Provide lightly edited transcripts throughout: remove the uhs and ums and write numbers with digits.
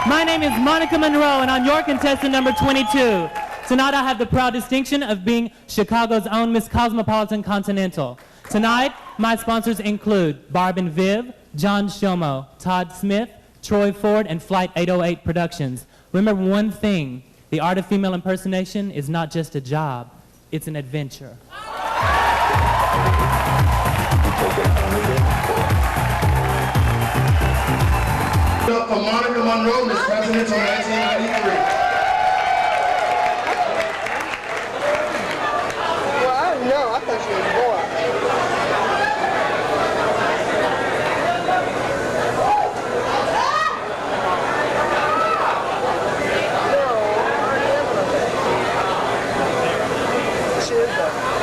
My name is Monica Munro, and I'm your contestant number 22. Tonight I have the proud distinction of being Chicago's own Miss Cosmopolitan Continental. Tonight, my sponsors include Barb and Viv, John Shomo, Todd Smith, Troy Ford, and Flight 808 Productions. Remember one thing, the art of female impersonation is not just a job, it's an adventure. Up for Monica Munro, Miss Presidential 1993. Well, I didn't know. I thought she was a boy. No, she is though.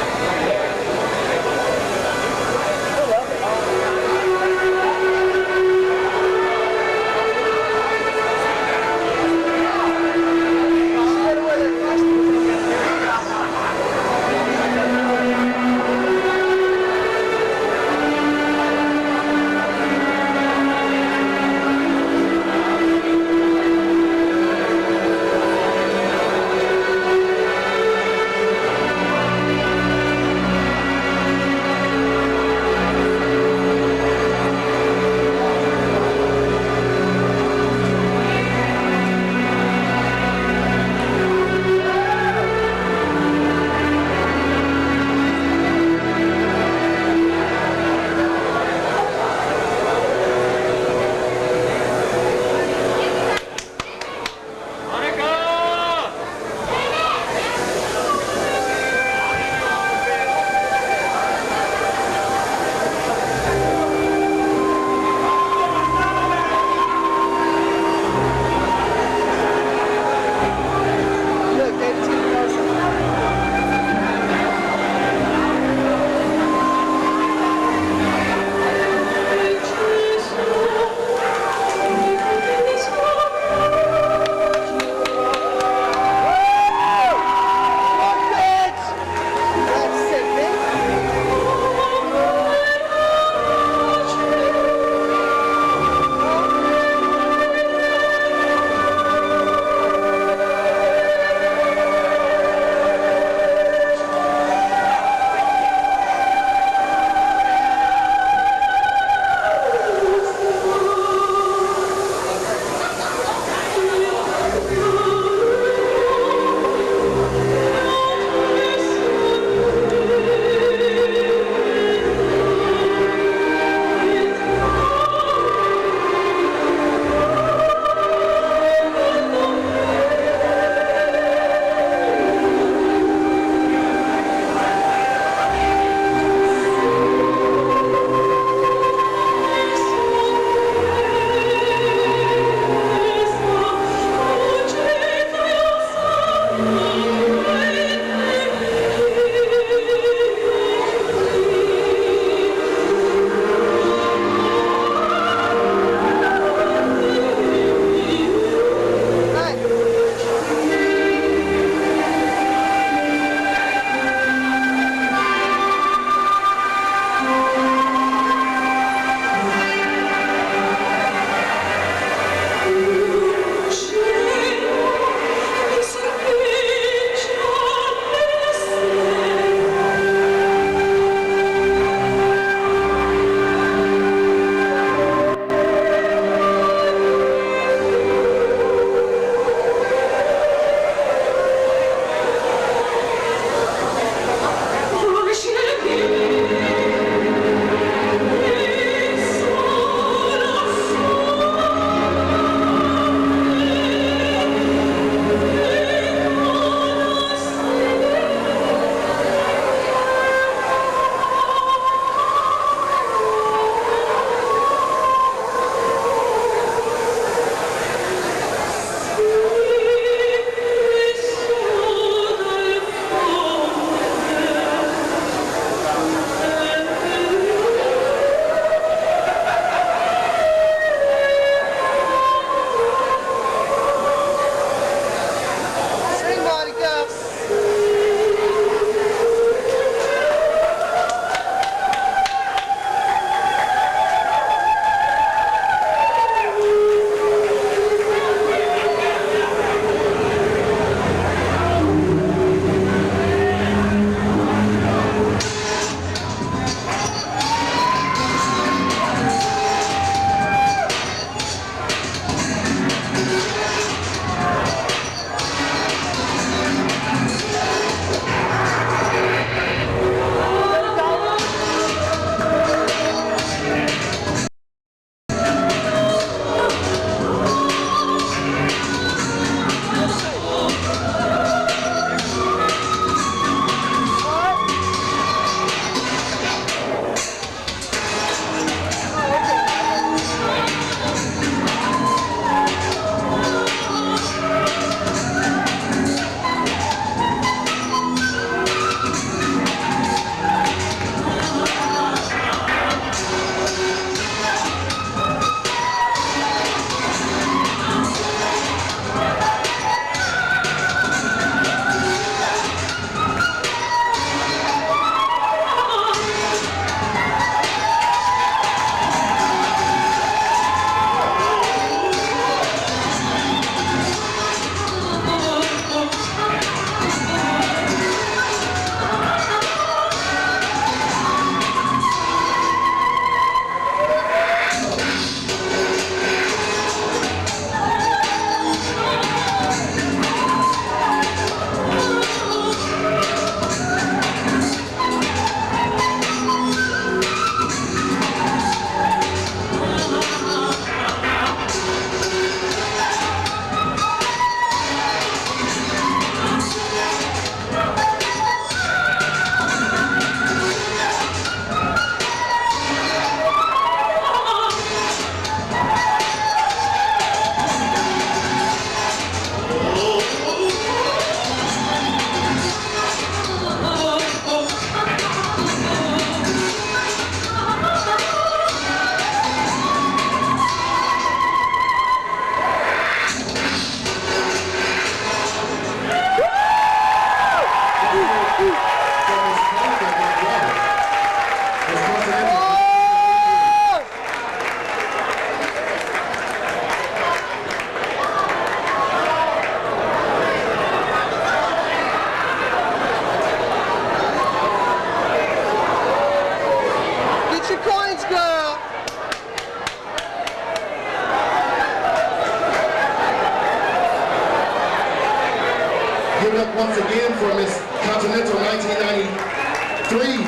Give it up once again for Miss Continental 1993,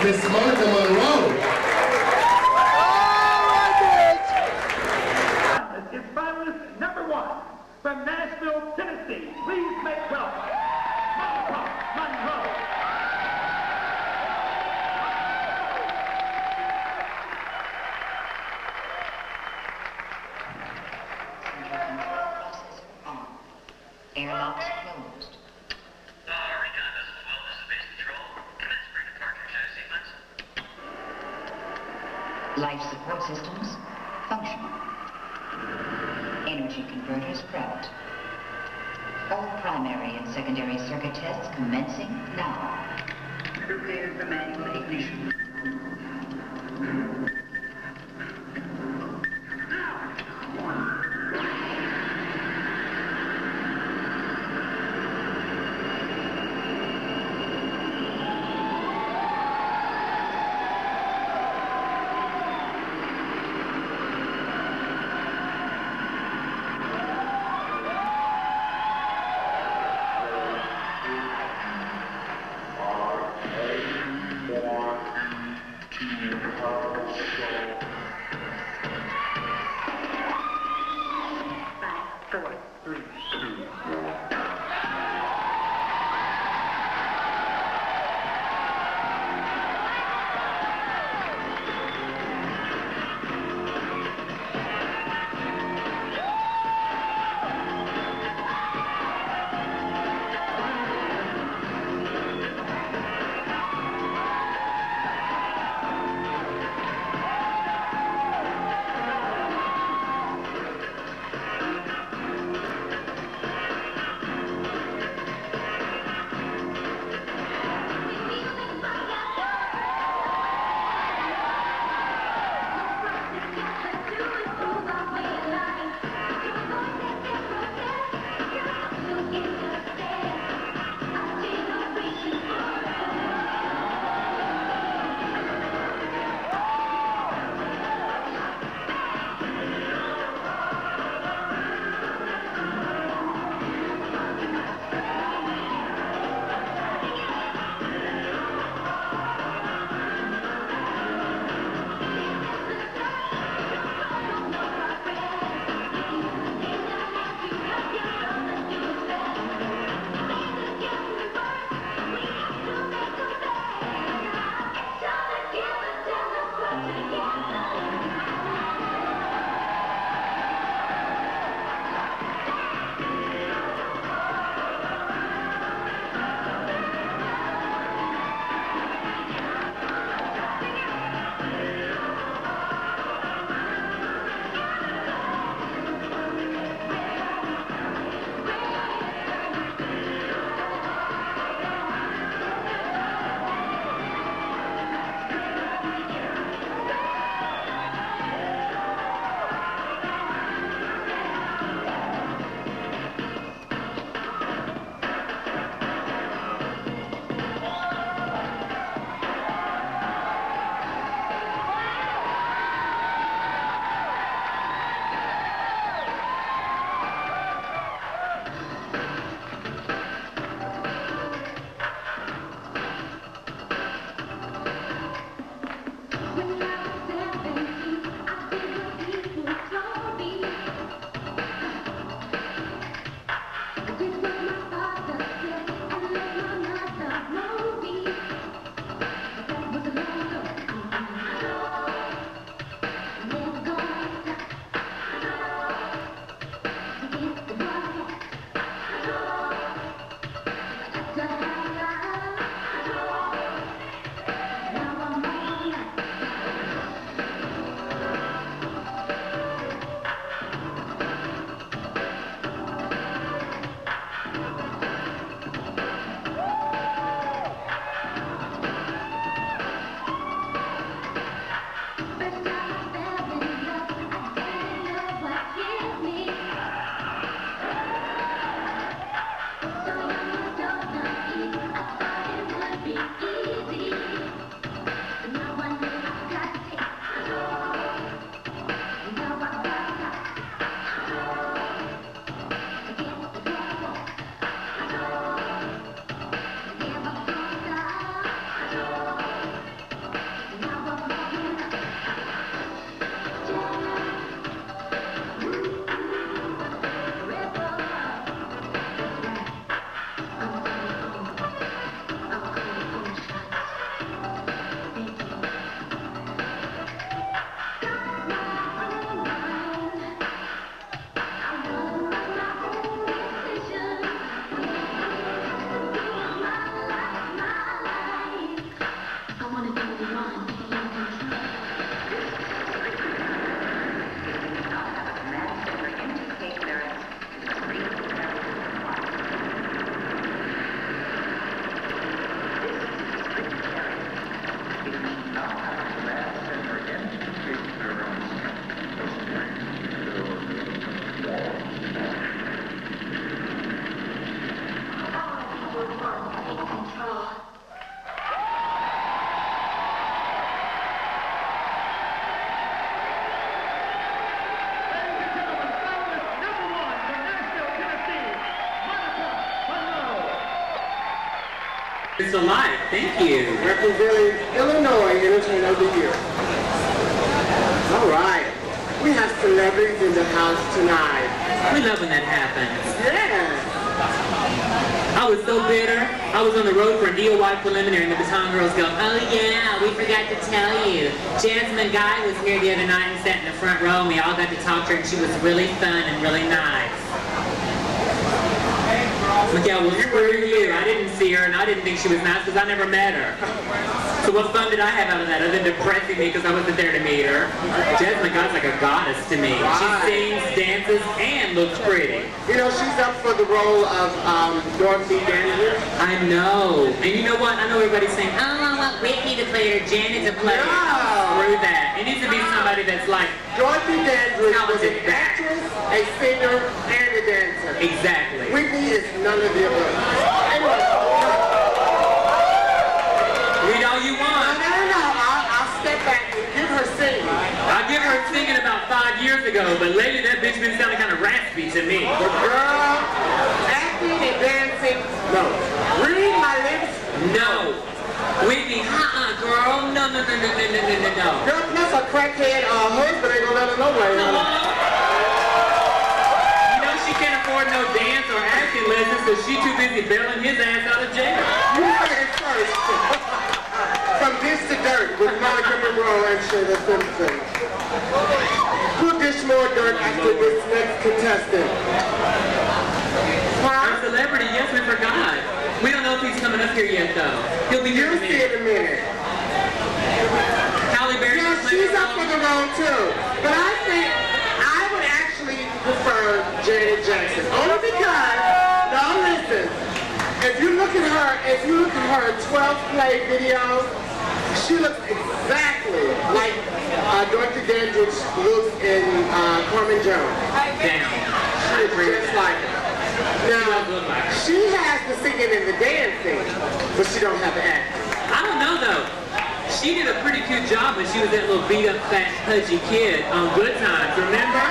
Miss Monica Munro. Is finalist number 1 from Nashville, Tennessee. Please make welcome Monica Munro. Airlocks closed. Recon, this is Will. This is base control. Commence pre-departure sequence. Life support systems functional. Energy converters prepped. All primary and secondary circuit tests commencing now. Prepare for manual ignition. It's a light. Thank you. Representing Illinois Entertainer of the Year. All right. We have celebrities in the house tonight. We love when that happens. Yeah. I was so bitter. I was on the road for a DOI preliminary and the Baton Girls go, oh yeah, we forgot to tell you. Jasmine Guy was here the other night and sat in the front row and we all got to talk to her and she was really fun and really nice. Miguel, well, screw you. I didn't see her and I didn't think she was nice because I never met her. So what fun did I have out of that other than depressing me because I wasn't there to meet her? Jasmine Guy's like a goddess to me. She sings, dances, and looks pretty. You know, she's up for the role of Dorothy Dandridge. I know. And you know what? I know everybody's saying, oh, I want Whitney to play her, Janet to play her. No. Screw that. It needs to be somebody that's like, Dorothy Dandridge was an talented back. actress, a singer, and a dancer. Exactly. Whitney is none of the above. Anyway, Read all you want. no. I'll step back and give her singing. I give her singing about 5 years ago, but lately that bitch been sounding kind of raspy to me. But girl, acting and dancing, no. Read my lips, No. Whitney, girl. No. girl, plus a crackhead husband ain't gonna let her know right Come now. on. You know she can't afford no dance or acting lessons because she's too busy bailing his ass out of jail. You heard it first. From This to Dirt with Monica Munro and Shayla Simpson. We'll dish more dirt after this next contestant. Our celebrity, yes, we forgot. We don't know if he's coming up here yet, though. He'll be here You'll in a see minute. in a minute. Halle Berry. Yeah, she's up for the role too. But I think I would actually prefer Janet Jackson. Only because, now listen, if you look at her 12th play videos, she looks exactly like Dorothy Dandridge looks in Carmen Jones. Damn. She looks just like her. Now, she has the singing and the dancing, but she don't have the acting. I don't know, though. She did a pretty cute job when she was that little beat-up, fat, pudgy kid on Good Times, remember?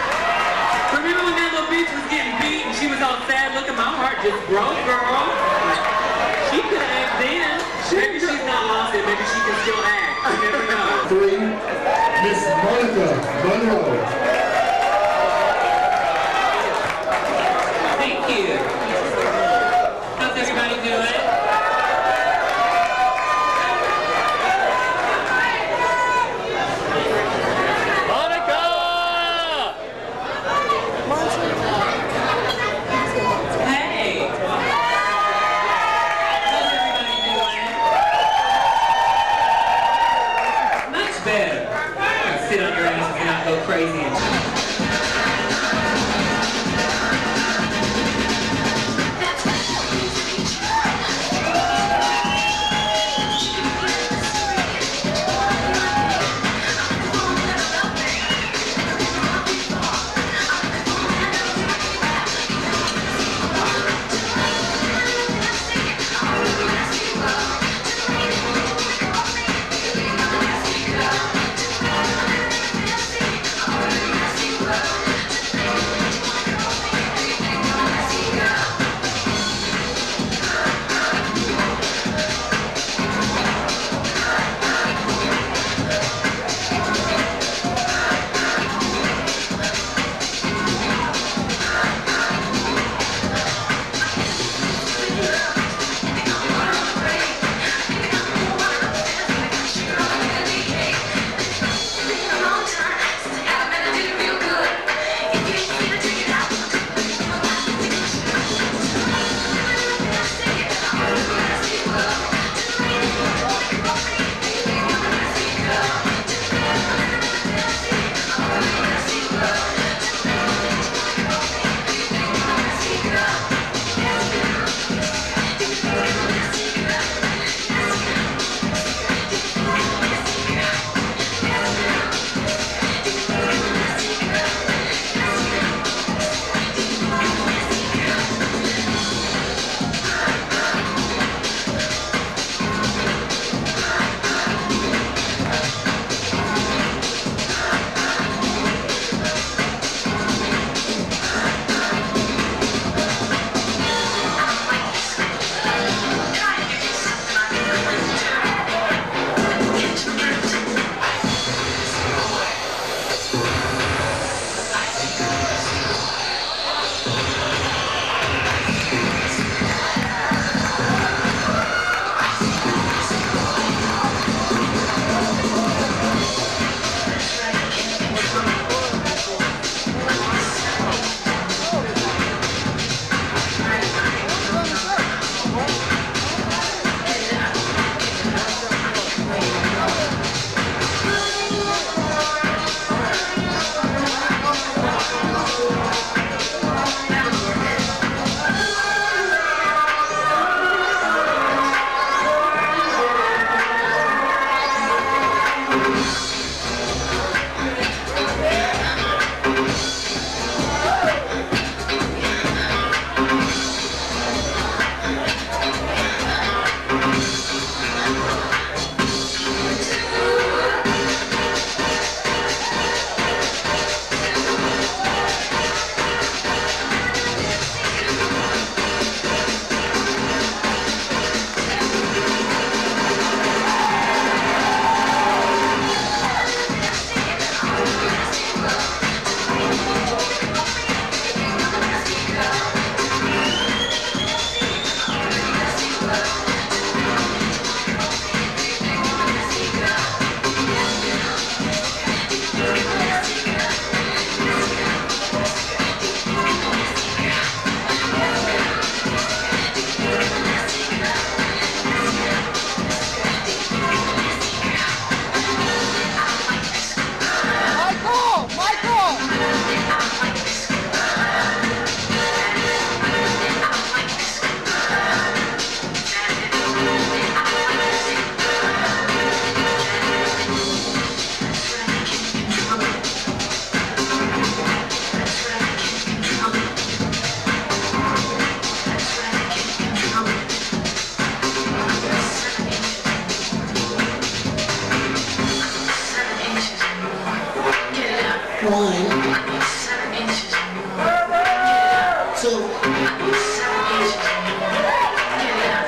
Remember when that little bitch was getting beat and she was all sad looking? My heart just broke, girl. She could act then. Maybe she's not lost it. Maybe she can still act. You never know. 3, Miss Monica Munro. Thank you. How's everybody doing? Monica! Hey! How's everybody doing? Much better. Sit on your ass and not go crazy and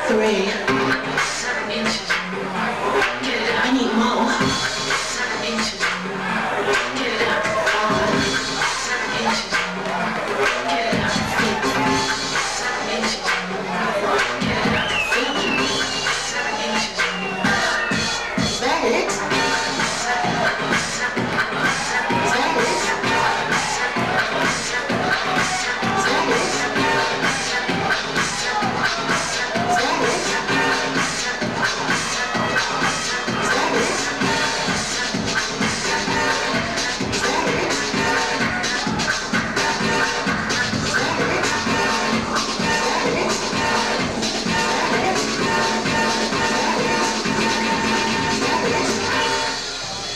Three. 7 inches. I need more. 7 inches. Get it up. 5. 7 inches. Get it up. 6. 7 inches. Get it up. 7. 7 inches. Is that it? 7. Is that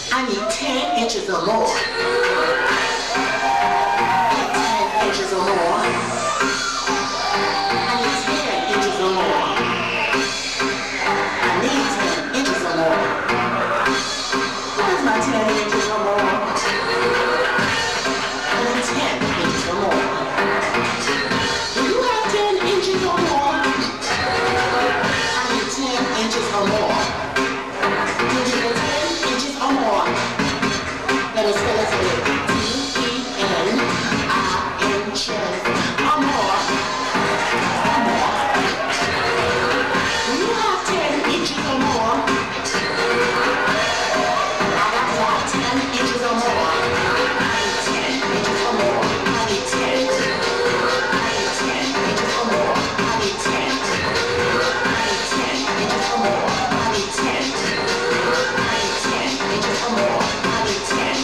I need 10 inches or more. 10 inches or more. I need 10 inches or more. I need 10 inches or more. Where's my 10 inches or more? I need 10 inches or more. Do you have 10 inches or more? I need 10 inches or more. Do you have 10 inches or more? Let us spell it with T-E-N-I-N-C-H or more. Or more. Do you have 10 inches or more? I got to have 10 inches or more. I need 10 inches or more. I need 10. I need 10 inches or more. I need 10. I need 10 inches or more. I need 10. I need 10 inches or more. I need 10.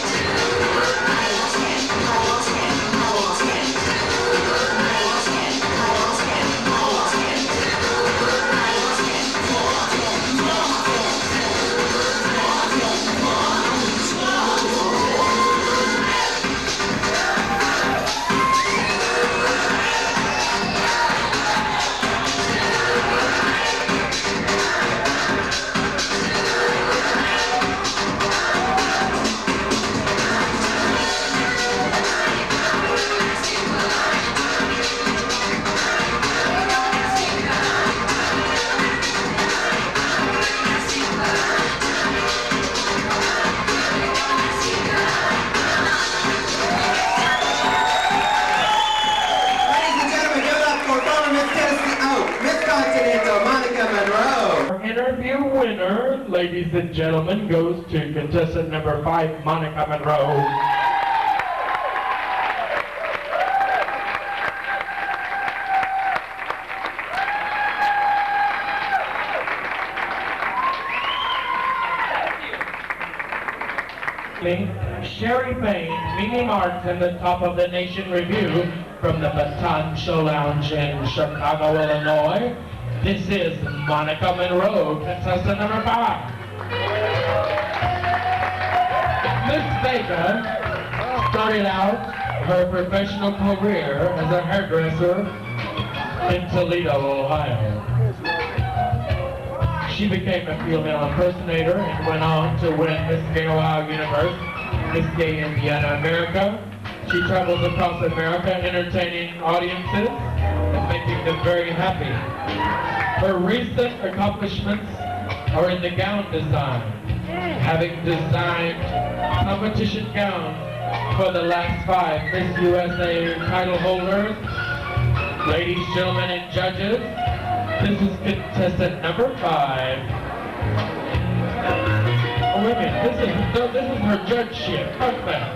Monica Munro. Our interview winner, ladies and gentlemen, goes to contestant number 5, Monica Munro. Sherry Payne, Mimi Marks, and the Top of the Nation Review from the Baton Show Lounge in Chicago, Illinois. This is Monica Munro, contestant number 5. Miss Vega started out her professional career as a hairdresser in Toledo, Ohio. She became a female impersonator and went on to win Miss Gay Ohio Universe, Miss Gay Indiana America. She travels across America entertaining audiences and making them very happy. Her recent accomplishments are in the gown design, having designed competition gowns for the last 5 Miss USA title holders. Ladies, gentlemen, and judges, this is contestant number 5. Oh, wait a minute, this is her judgeship. Fuck that.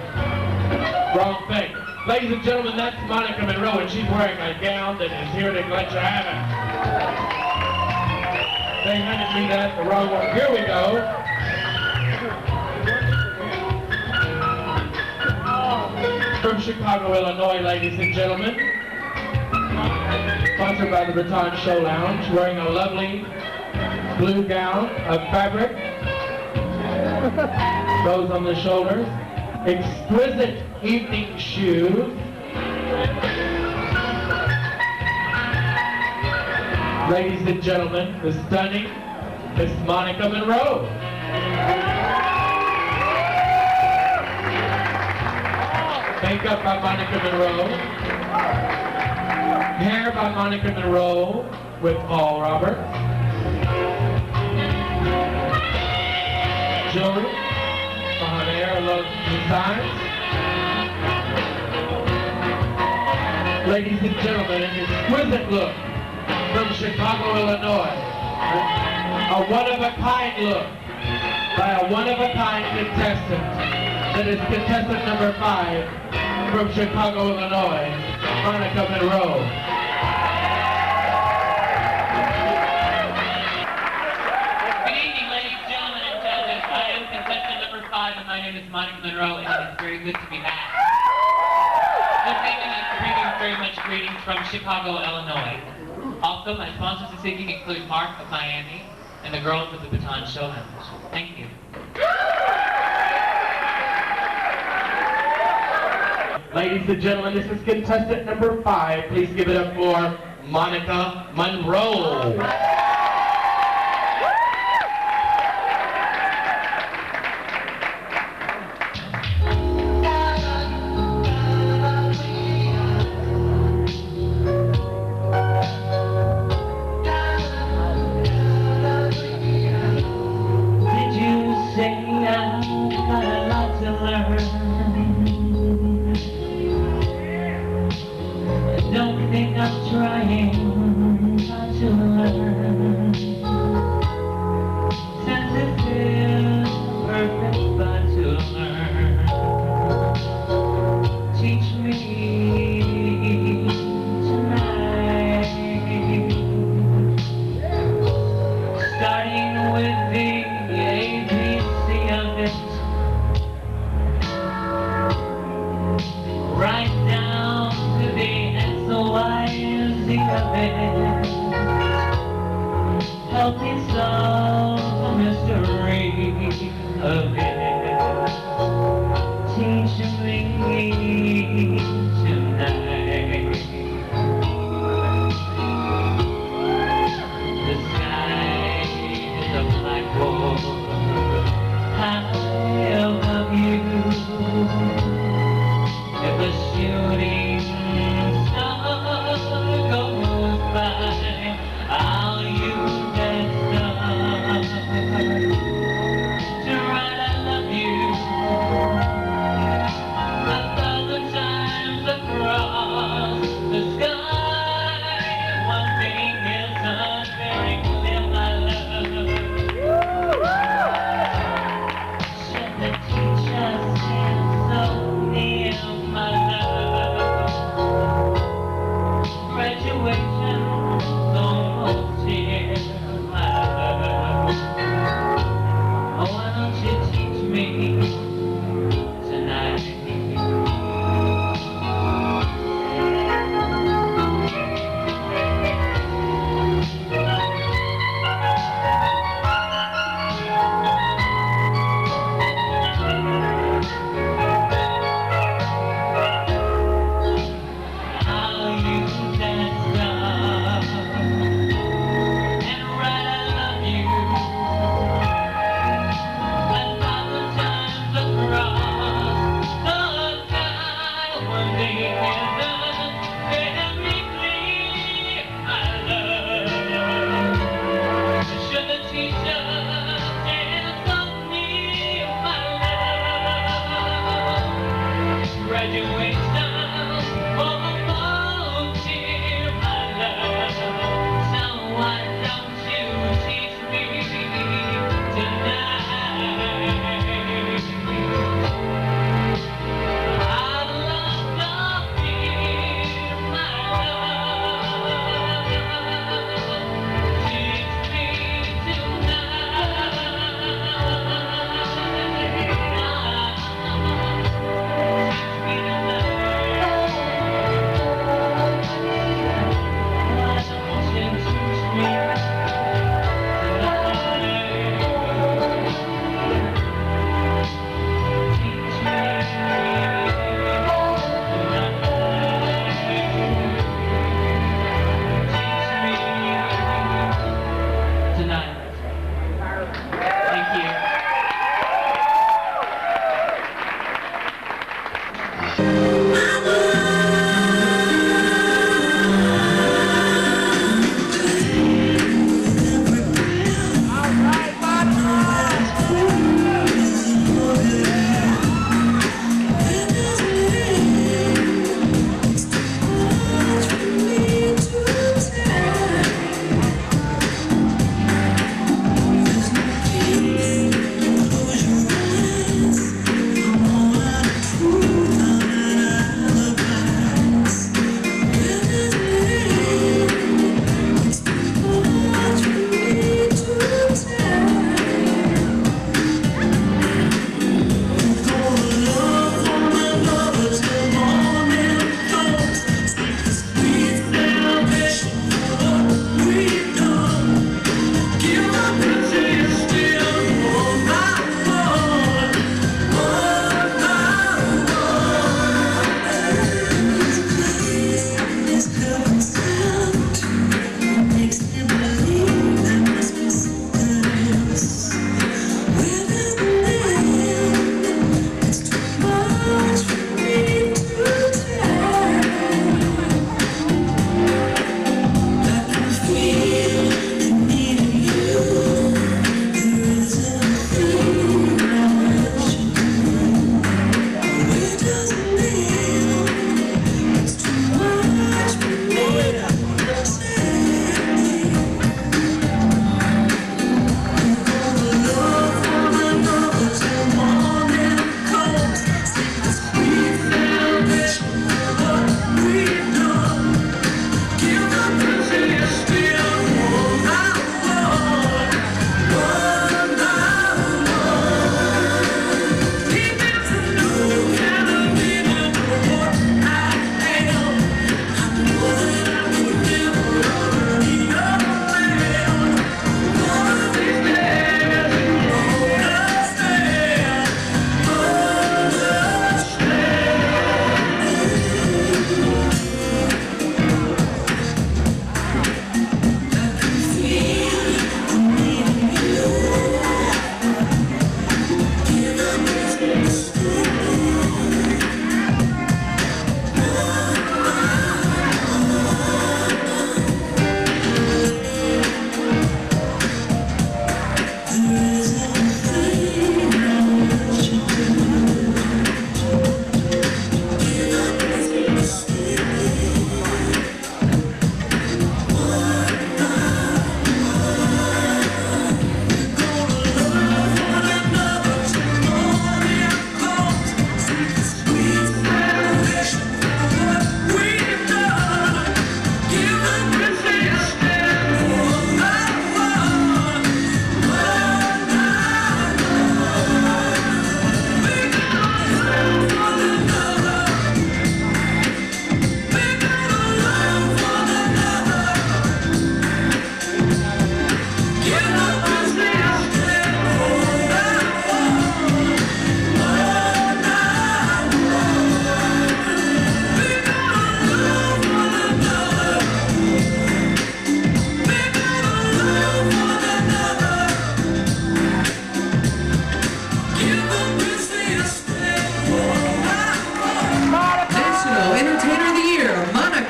Wrong thing. Ladies and gentlemen, that's Monica Munro, and she's wearing a gown that is here to let you have it. They handed me that, the wrong one. Here we go. From Chicago, Illinois, ladies and gentlemen. Sponsored by the Baton Show Lounge, wearing a lovely blue gown of fabric. Goes on the shoulders. Exquisite evening shoes. Ladies and gentlemen, the stunning Miss Monica Munro. Makeup by Monica Munro. Hair got Monica Munro with Paul Roberts. Jewelry from Air Love Designs. Ladies and gentlemen, an exquisite look from Chicago, Illinois. A one-of-a-kind look by a one-of-a-kind contestant. That is contestant number 5 from Chicago, Illinois, Monica Munro. Good evening, ladies and gentlemen and judges. I am contestant number 5, and my name is Monica Munro, and it is very good to be back. This evening I'm bringing very much greetings from Chicago, Illinois. Also, my sponsors this evening include Mark of Miami and the girls of the Baton Showhouse. Thank you. Ladies and gentlemen, this is contestant number 5. Please give it up for Monica Munro. Did you say I've got a lot to learn? Don't think I'm trying not to learn. Since it feels perfect but to learn. Teach me tonight. Starting with the ABC of it. Right down to the S-O-I-Z of it. Help me solve the mystery of it. Teach me tonight. The sky is a blackboard high above you. If a shooting star goes by, I'll use that star to write a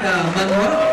Monica Munro.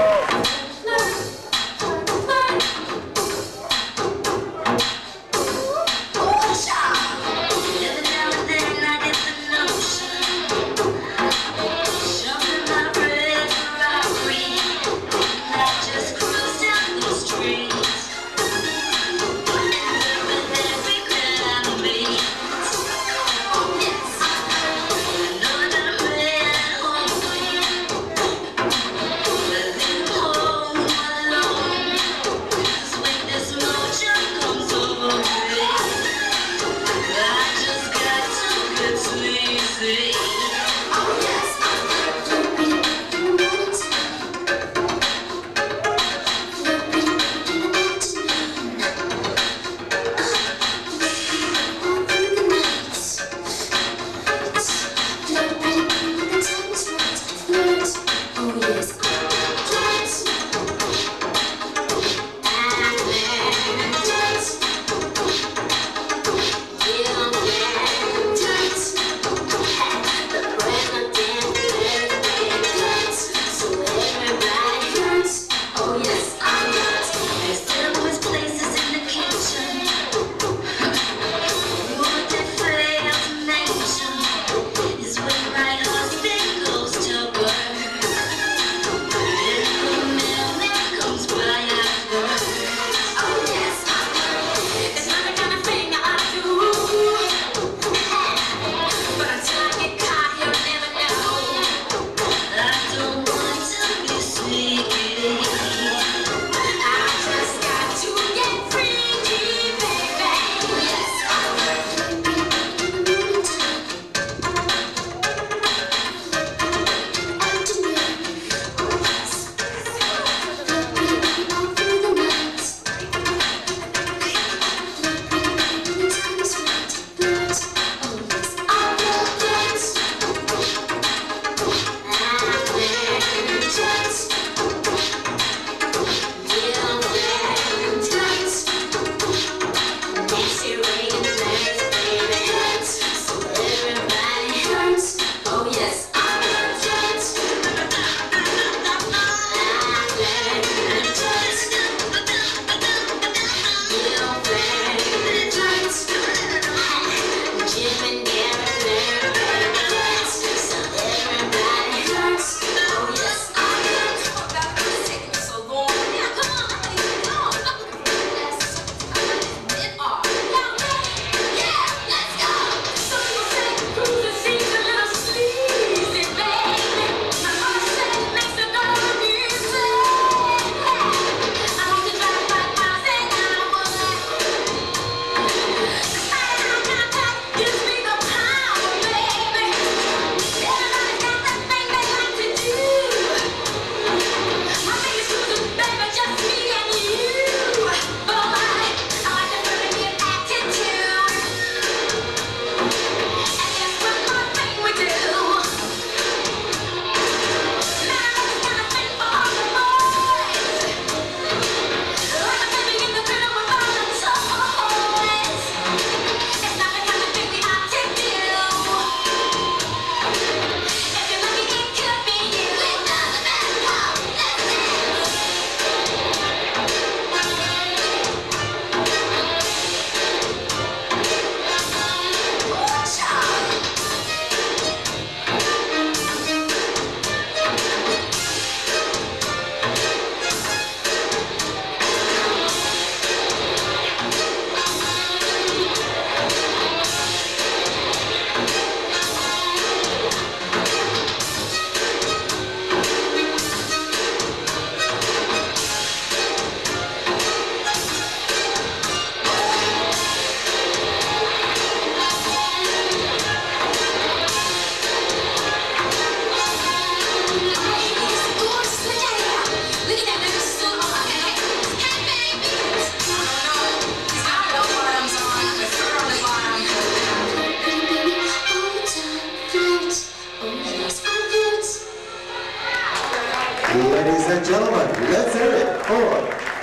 Ladies and gentlemen, let's hear it for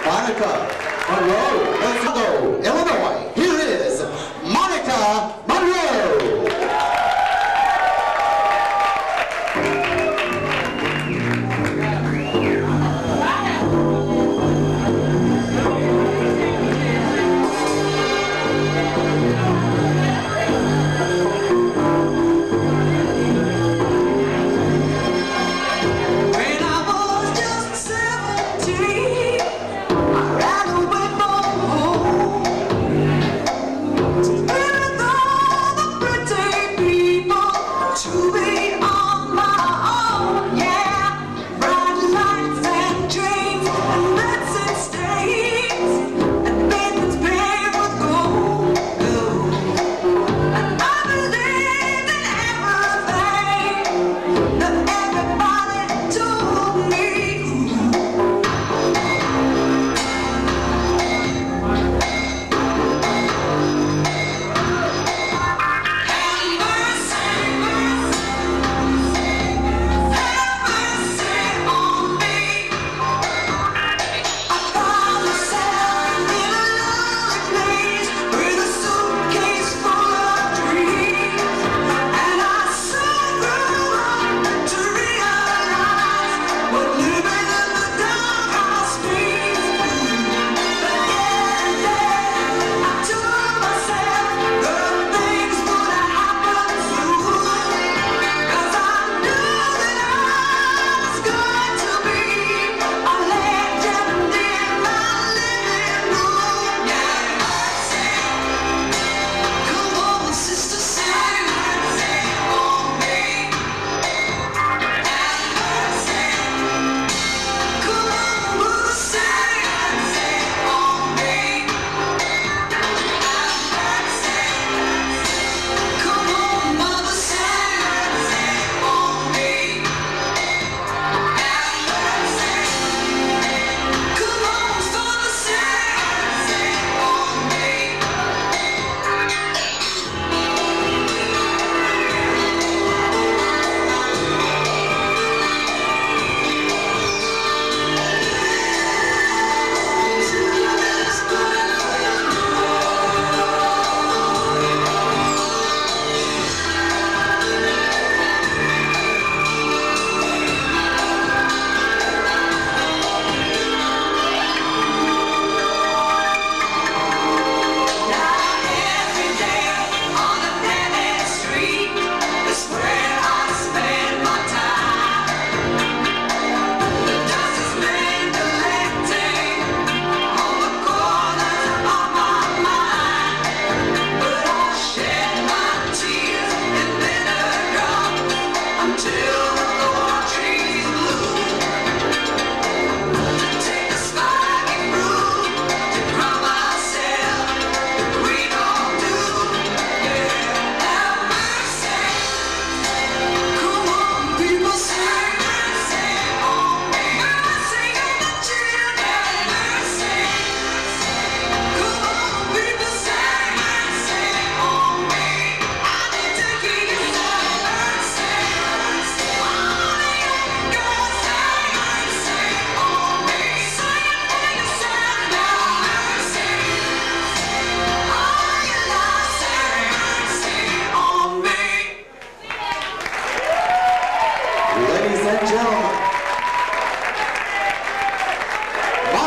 Monica Munro. Let's go, Illinois. Here is Monica Munro.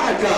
Monica.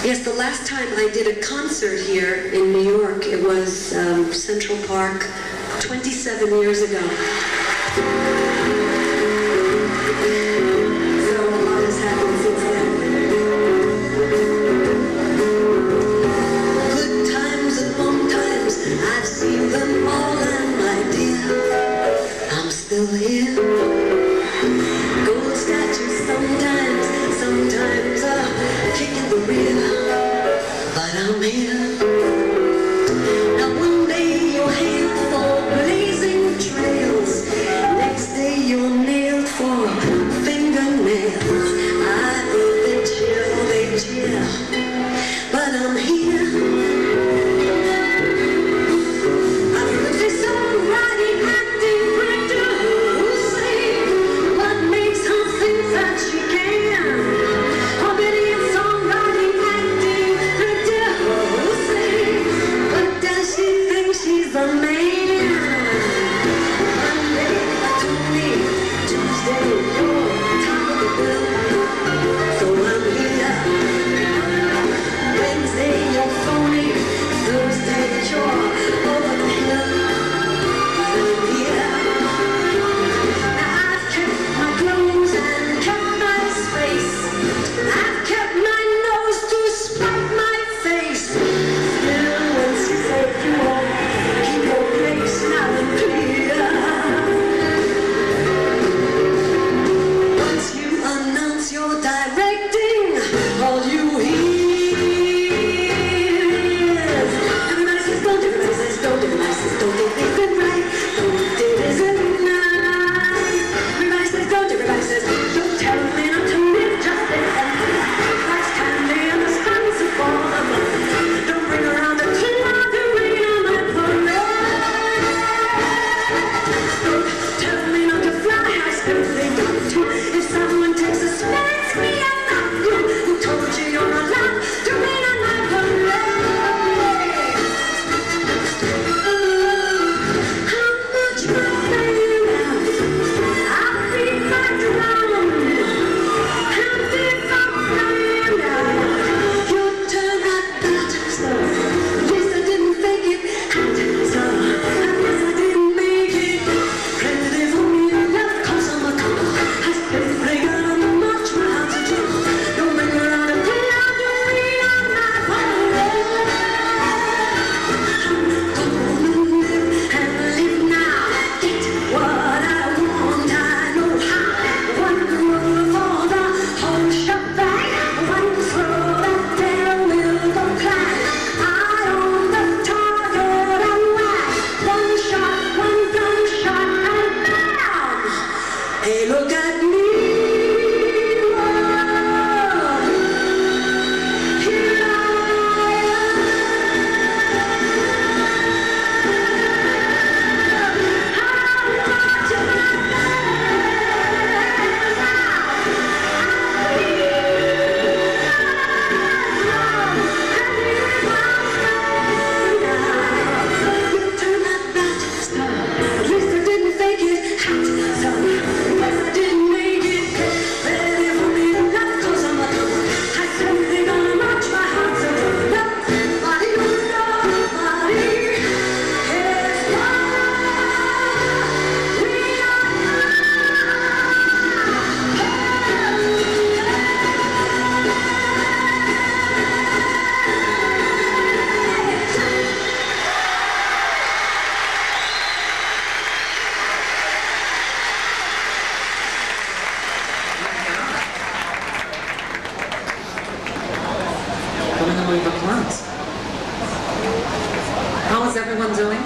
Yes, the last time I did a concert here in New York, it was Central Park 27 years ago. So a lot has happened since then. Good times and long times, I've seen them all, and my dear, I'm still here. Gold statues sometimes a kick in the rear, but I'm here. Now one day you're hailed for blazing trails, next day you're nailed for going away for clumps. How is everyone doing?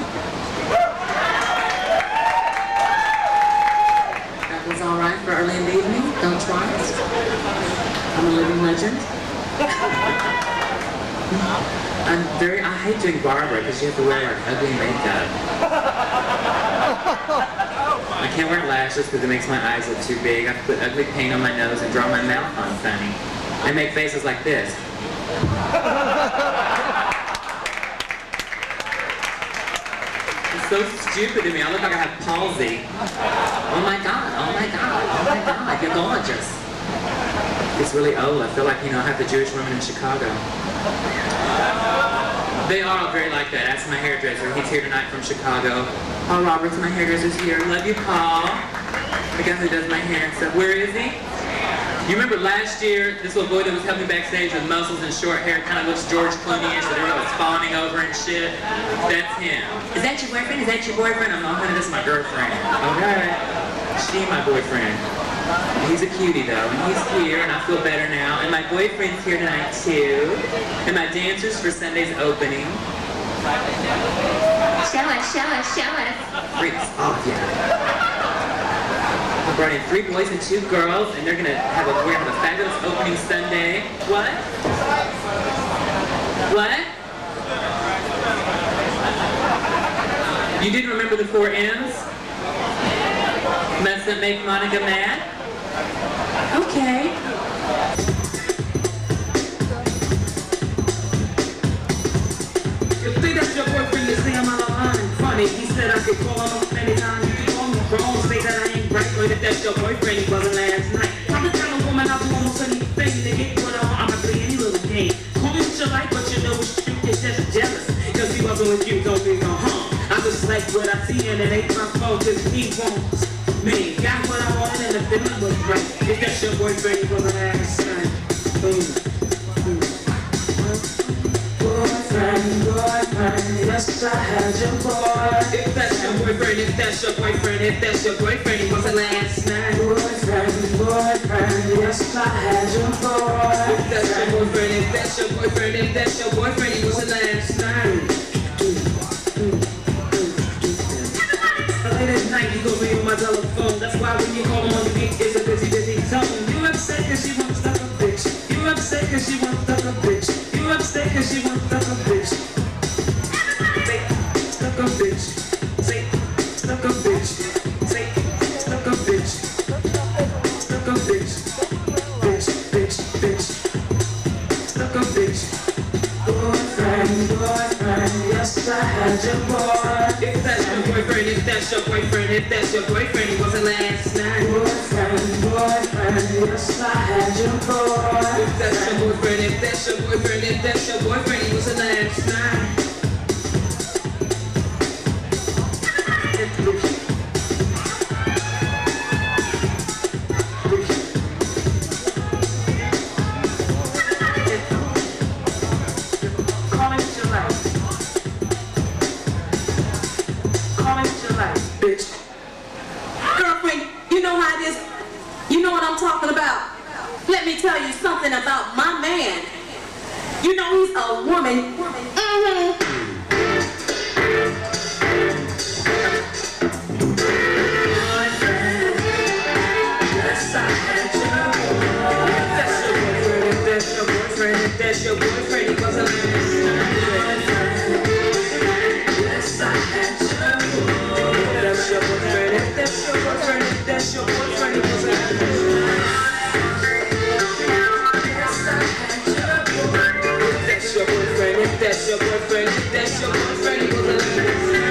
That was all right for early in the evening. Don't try it. I'm a living legend. I hate doing Barbara because you have to wear like ugly makeup. I can't wear lashes because it makes my eyes look too big. I have to put ugly paint on my nose and draw my mouth on funny. I make faces like this. It's so stupid to me. I look like I have palsy. Oh my God, oh my God, oh my God, you're gorgeous. It's really old. I feel like, you know, I have the Jewish women in Chicago. They are all very like that. Ask my hairdresser. He's here tonight from Chicago. Paul Roberts, my hairdresser's here. Love you, Paul. The guy who does my hair and stuff. Where is he? You remember last year, this little boy that was helping backstage with muscles and short hair kind of looks George Clooney-ish, that everyone was fawning over and shit? That's him. Is that your boyfriend? Is that your boyfriend? I'm not, honey, this is my girlfriend. Okay. She my boyfriend. He's a cutie though, and he's here, and I feel better now. And my boyfriend's here tonight too. And my dancers for Sunday's opening. Show us, show us, show us. Freaks off, yeah. I brought in 3 boys and 2 girls, and we're gonna have a fabulous opening Sunday. What? What? You didn't remember the 4 M's? Mustn't make Monica mad? Okay. You think that's your boyfriend, you see him on the line. Funny, he said I could call him up anytime. You can call me wrong, say that I ain't right. But if that's your boyfriend, he wasn't last night. I'm the kind of woman I'll do almost anything to get what I want. I'ma play any little game. Call me what you like, but you know it's true. It's just jealous. Cause he wasn't with you, don't be no harm. I just like what I see and it ain't my fault, cause he wants me. Got what I wanted and the feeling was right. If that's your boyfriend, he wasn't last night. Boom. Boyfriend, yes I had your boy. If that's your boyfriend, if that's your boyfriend, if that's your boyfriend, he wasn't last night. Boyfriend, yes I had your boy. If that's your boyfriend, if that's your boyfriend, if that's your boyfriend, he wasn't last night. Late at night, he gon' ring on my telephone. That's why when you call him on the beat, it's a busy, busy zone. You upset cause she won't stuck a bitch. You upset cause she won't stuck a bitch. You upset cause she won't stuck a bitch. Say, stuck a bitch. Say, stuck a bitch. Say, stuck a bitch. Stuck a bitch. Bitch, bitch, bitch. Stuck a bitch. Boyfriend, yes I had your boy. If that's your boyfriend, if that's your boyfriend, if that's your boyfriend, he wasn't last night. Boyfriend, yes I had your boy. If that's your boyfriend, if that's your boyfriend, if that's your boyfriend, he wasn't last night. Bitch. Girlfriend, you know how it is? You know what I'm talking about? Let me tell you something about my man. You know he's a woman. Yes, I had your boy. If that's your boyfriend, if that's your boyfriend, if that's your boyfriend, he wasn't last night. Yes, I had your boy. If that's your boyfriend, if that's your boyfriend, if that's your boyfriend, he wasn't last night. Yes, I had your boy. If that's your boyfriend, if that's your boyfriend, if that's your boyfriend, he wasn't last night.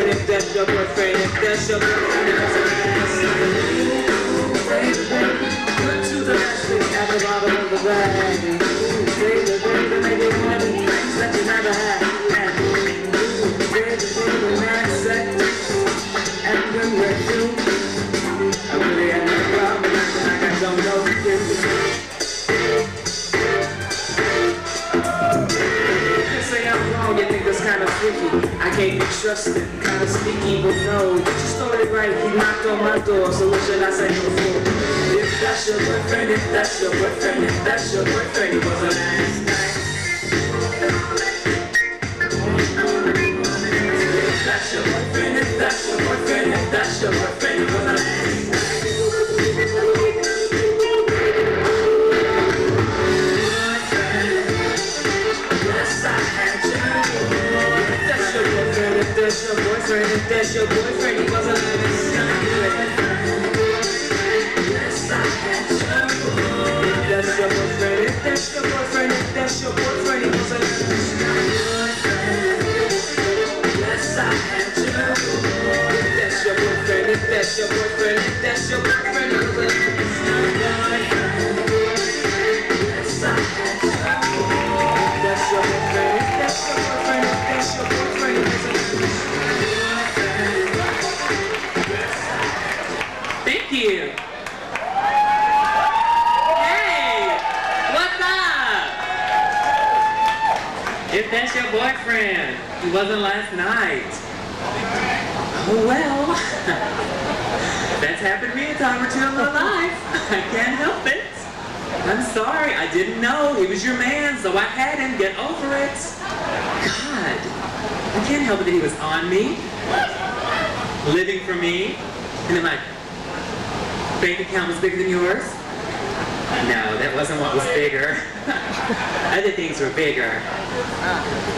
If that's your boyfriend, if that's your boyfriend, good to the message at the bottom of the bag. Baby, baby, make it money, things that you never had. Baby, baby, man, sex, and when we're through, I really had no problem, I don't know the difference. Say I'm wrong, you think that's kind of freaky. I can't be trusted, kind of sneaky, but no, get your story right. He knocked on my door, so what should I say before? that's your boyfriend, if that's your boyfriend, if that's your boyfriend, it was a last night. If that's your boyfriend, if that's your boyfriend, if that's your boyfriend, it was a last night. Yes, I had you. If that's your boyfriend, if that's your boyfriend, if that's your boyfriend, it was a last night. Yes, I had you. If that's your boyfriend, if that's your boyfriend, if that's your boyfriend, it was a last night. Yes, I had you. If that's your boyfriend, if that's your boyfriend, if that's your boyfriend, it was a last night. Yes, I had you. If that's your boyfriend, if that's your boyfriend, if that's your boyfriend, it was a last night. Thank you. Hey, what's up? If that's your boyfriend, it wasn't last night. Oh well, that's happened to me a time or two in my life. I can't help it. I'm sorry, I didn't know he was your man, so I had him. Get over it. God, I can't help it that he was on me, living for me, and then my bank account was bigger than yours? No, that wasn't what was bigger. Other things were bigger.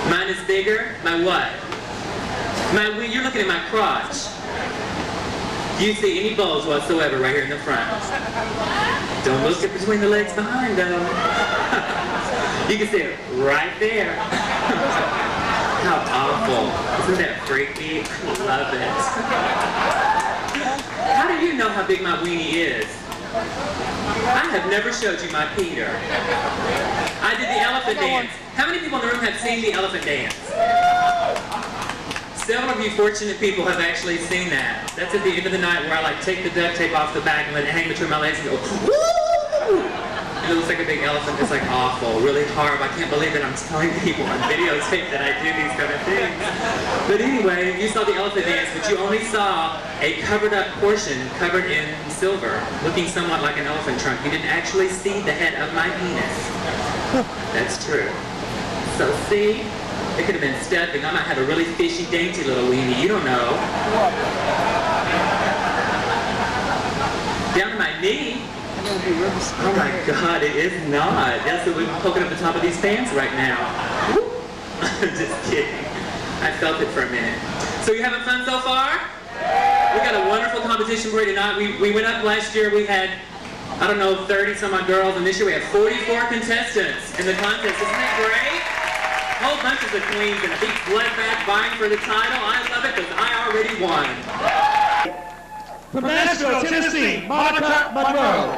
Mine is bigger? My what? You're looking at my crotch. Do you see any bulge whatsoever right here in the front? Don't look at between the legs behind though. You can see it right there. How awful. Isn't that freaky? I love it. How do you know how big my weenie is? I have never showed you my Peter. I did the elephant dance. How many people in the room have seen the elephant dance? Several of you fortunate people have actually seen that. That's at the end of the night where I like take the duct tape off the back and let it hang between my legs and go, woo! And it looks like a big elephant. It's like awful, really horrible. I can't believe that I'm telling people on videotape that I do these kind of things. But anyway, you saw the elephant dance, but you only saw a covered up portion covered in silver, looking somewhat like an elephant trunk. You didn't actually see the head of my penis. That's true. So see, it could have been stuffing. I might have a really fishy, dainty little weenie. You don't know. Down to my knee. Oh my God, it is not. That's what we're poking up the top of these pants right now. Just kidding. I felt it for a minute. So you having fun so far? We got a wonderful competition for you tonight. We went up last year. We had, I don't know, 30 some odd girls, and this year we have 44 contestants in the contest. Isn't that great? Whole bunches of queens and a big bloodbath vying for the title. I love it because I already won. From Nashville, Tennessee, Monica Munro.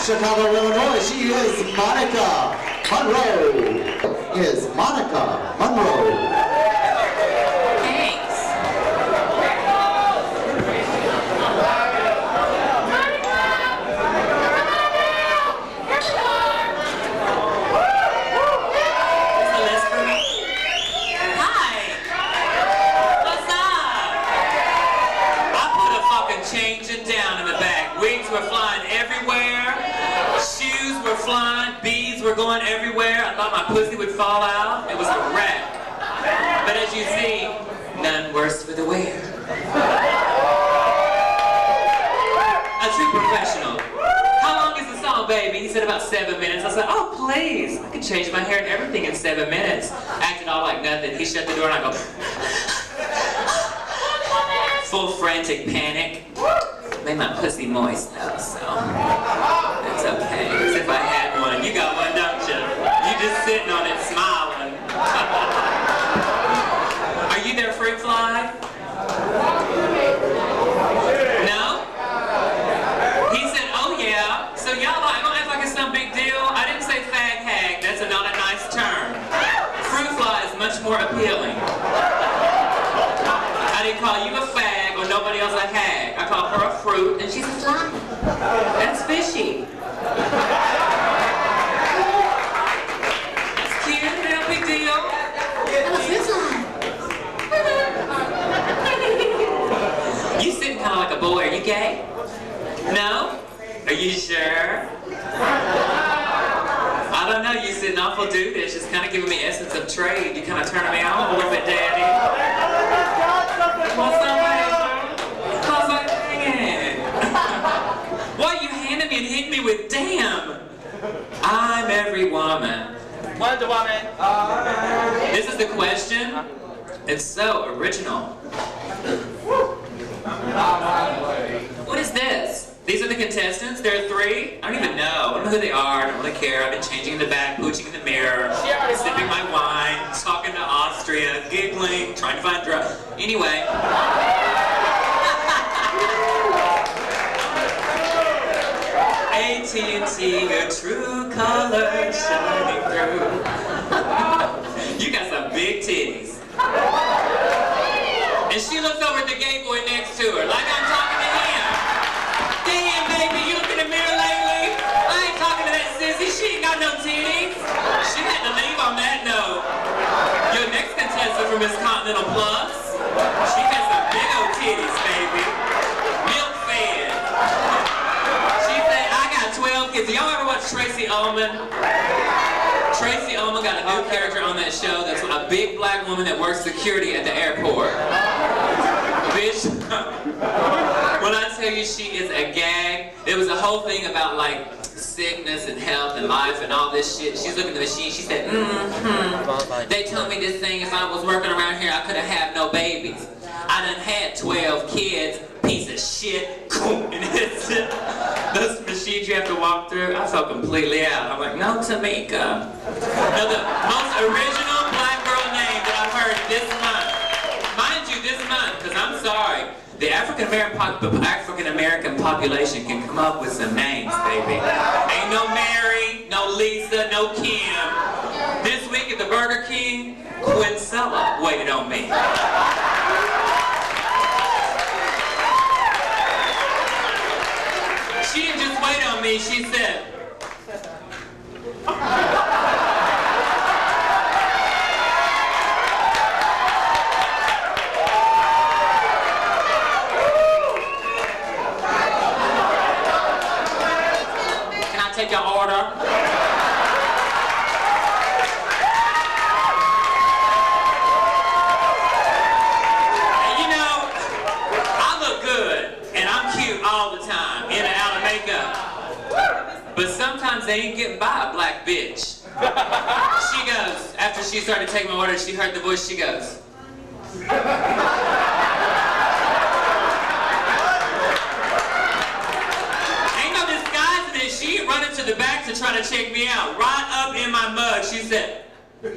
Chicago, Illinois, she is Monica Munro. Is Monica Munro. Changing down in the back. Wigs were flying everywhere. Shoes were flying. Bees were going everywhere. I thought my pussy would fall out. It was a wreck. But as you see, none worse for the wear. A true professional. How long is the song, baby? He said about 7 minutes. I said, oh, please. I can change my hair and everything in 7 minutes. Acted all like nothing. He shut the door and I go... Full frantic panic. Made my pussy moist though, so it's okay. As if I had one. You got one, don't you? You just sitting on it smiling. Are you there, fruit fly? No? He said, oh yeah. So y'all don't act like it's some big deal. I didn't say fag hag. That's not a nice term. Fruit fly is much more appealing. I didn't call you a fag or nobody else a hag. I called her a fruit and she's a fly. That's fishy. It's cute, no big deal. I'm a fruit fly. You sitting kind of like a boy. Are you gay? No? Are you sure? I don't know. You sitting awful dudish. It's kind of giving me essence of trade. You kind of turning me on a little bit, Daddy. Why you handing me and hitting me with damn? I'm every woman. Wonder Woman. This is the question. It's so original. What is this? These are the contestants? There are 3? I don't even know. I don't know who they are. I don't really care. I've been changing in the back, pooching in the mirror, sipping my wine, talking to Austria, giggling, trying to find drugs. Anyway. AT&T, your true colors shining through. And she looks over at the gay boy next to her, like I'm talking to him. Damn, baby, you look in the mirror lately? I ain't talking to that sissy, she ain't got no titties. She had to leave on that note. Your next contestant from Miss Continental Plus, she has some big old titties, baby. Milk fed. She said, I got 12 kids. Y'all ever watch Tracy Ullman? Tracy Ullman got a new character on that show that's a big black woman that works security at the airport. Bitch, when I tell you she is a gag, there was a whole thing about like sickness and health and life and all this shit. She's looking at the machine, she said, they told me this thing, if I was working around here, I couldn't have no babies. I done had 12 kids, piece of shit. And it's those machines you have to walk through, I felt completely out. I'm like, no, Tamika. No, the most original black girl name that I've heard this month. Mind you, this month, because I'm sorry, the African American population can come up with some names, baby. Ain't no Mary, no Lisa, no Kim. This week at the Burger King, Quincella waited on me. She didn't just wait on me, she said, can I take your order? And you know, I look good and I'm cute all the time, in and out of makeup. But sometimes they ain't getting by a black bitch. She goes, after she started taking my order, she heard the voice, she goes, ain't no disguising it. She running to the back to try to check me out. Right up in my mug, she said, a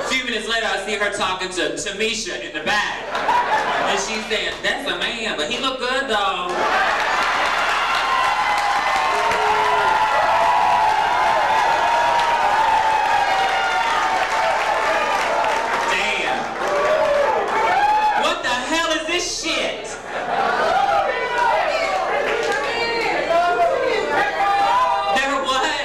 few minutes later, I see her talking to Tamisha in the back. And she's saying, that's a man, but he look good though. Damn. What the hell is this shit? They're what?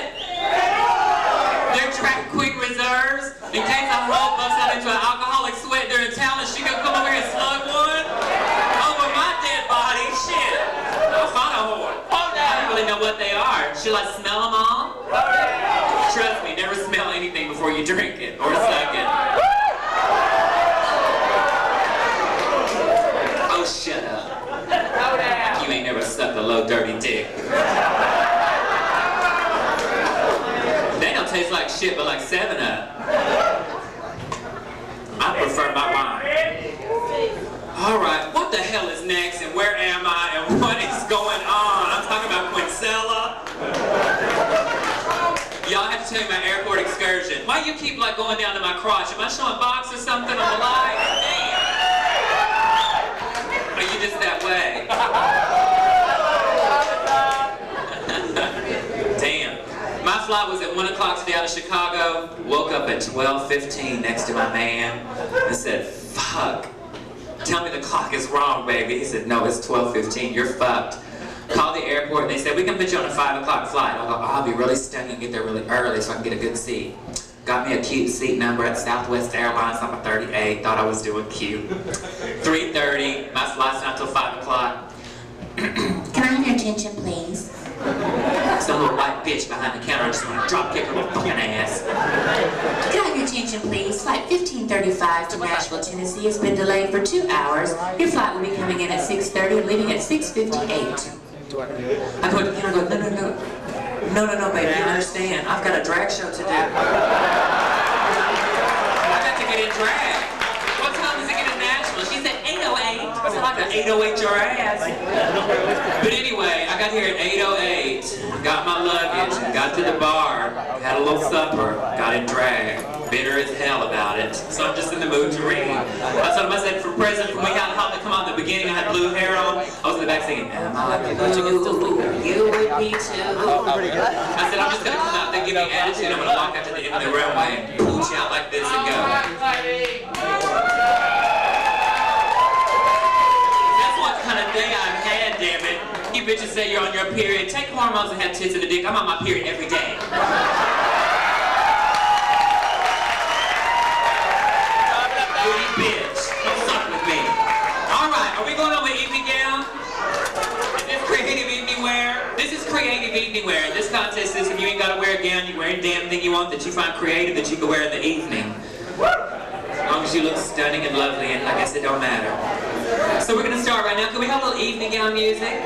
They're track quick reserves? In case a hoe busts out into an alcoholic sweat during talent, she can come over here and slug one? Over my dead body? Shit. I'll find a whore. I don't really know what they are. Should I smell them all? Trust me, never smell anything before you drink it or suck it. Oh, shut up. You ain't never sucked a low, dirty dick. They don't taste like shit, but like 7-Up. I prefer my wine. Alright, what the hell is next and where am I and what is going on? I'm talking about Quincella. Y'all have to tell me my airport excursion. Why you keep like going down to my crotch? Am I showing box or something on the live? Damn. Are you just that way? Damn. My flight was at 1 o'clock today out of Chicago. Woke up at 12:15 next to my man and said, fuck. Tell me the clock is wrong, baby. He said, no, it's 12:15. You're fucked. Called the airport and they said, we can put you on a 5 o'clock flight. I'll go, I'll be really stunning and get there really early so I can get a good seat. Got me a cute seat number at Southwest Airlines, number 38. Thought I was doing cute. 3:30. My flight's not till 5 o'clock. Can I have your attention, please? Some little white bitch behind the counter. I just want to drop kick her little fucking ass. Can I have your attention, please? Flight 1535 to Nashville, Tennessee has been delayed for 2 hours. Your flight will be coming in at 6:30 and leaving at 6:58. I go to the counter and go, no, baby, you understand. I've got a drag show to do. I got to get in drag. What time does it get in Nashville? She said 8:08. I said, I like the 808 your ass. But anyway, I got here at 8:08, got my luggage, got to the bar, had a little supper, got in drag, bitter as hell about it. So I'm just in the mood to read. I told him, I said, for present, when we had to come out in the beginning, I had blue hair on. I was in the back singing, am I blue? You would be too. I said, I'm just going to come out there, give me attitude. I'm going to walk out to the end of the runway, pooch out like this and go. That's what kind of day I've had, damn it. You bitches say you're on your period. Take hormones and have tits in the dick. I'm on my period every day. Booty bitch. Don't suck with me. Alright, are we going on with evening gown? Is this creative evening wear? This is creative evening wear. This contest is if you ain't got to wear a gown, you wear any damn thing you want that you find creative that you can wear in the evening. As long as you look stunning and lovely, and I guess it don't matter. So we're going to start right now. Can we have a little evening gown music?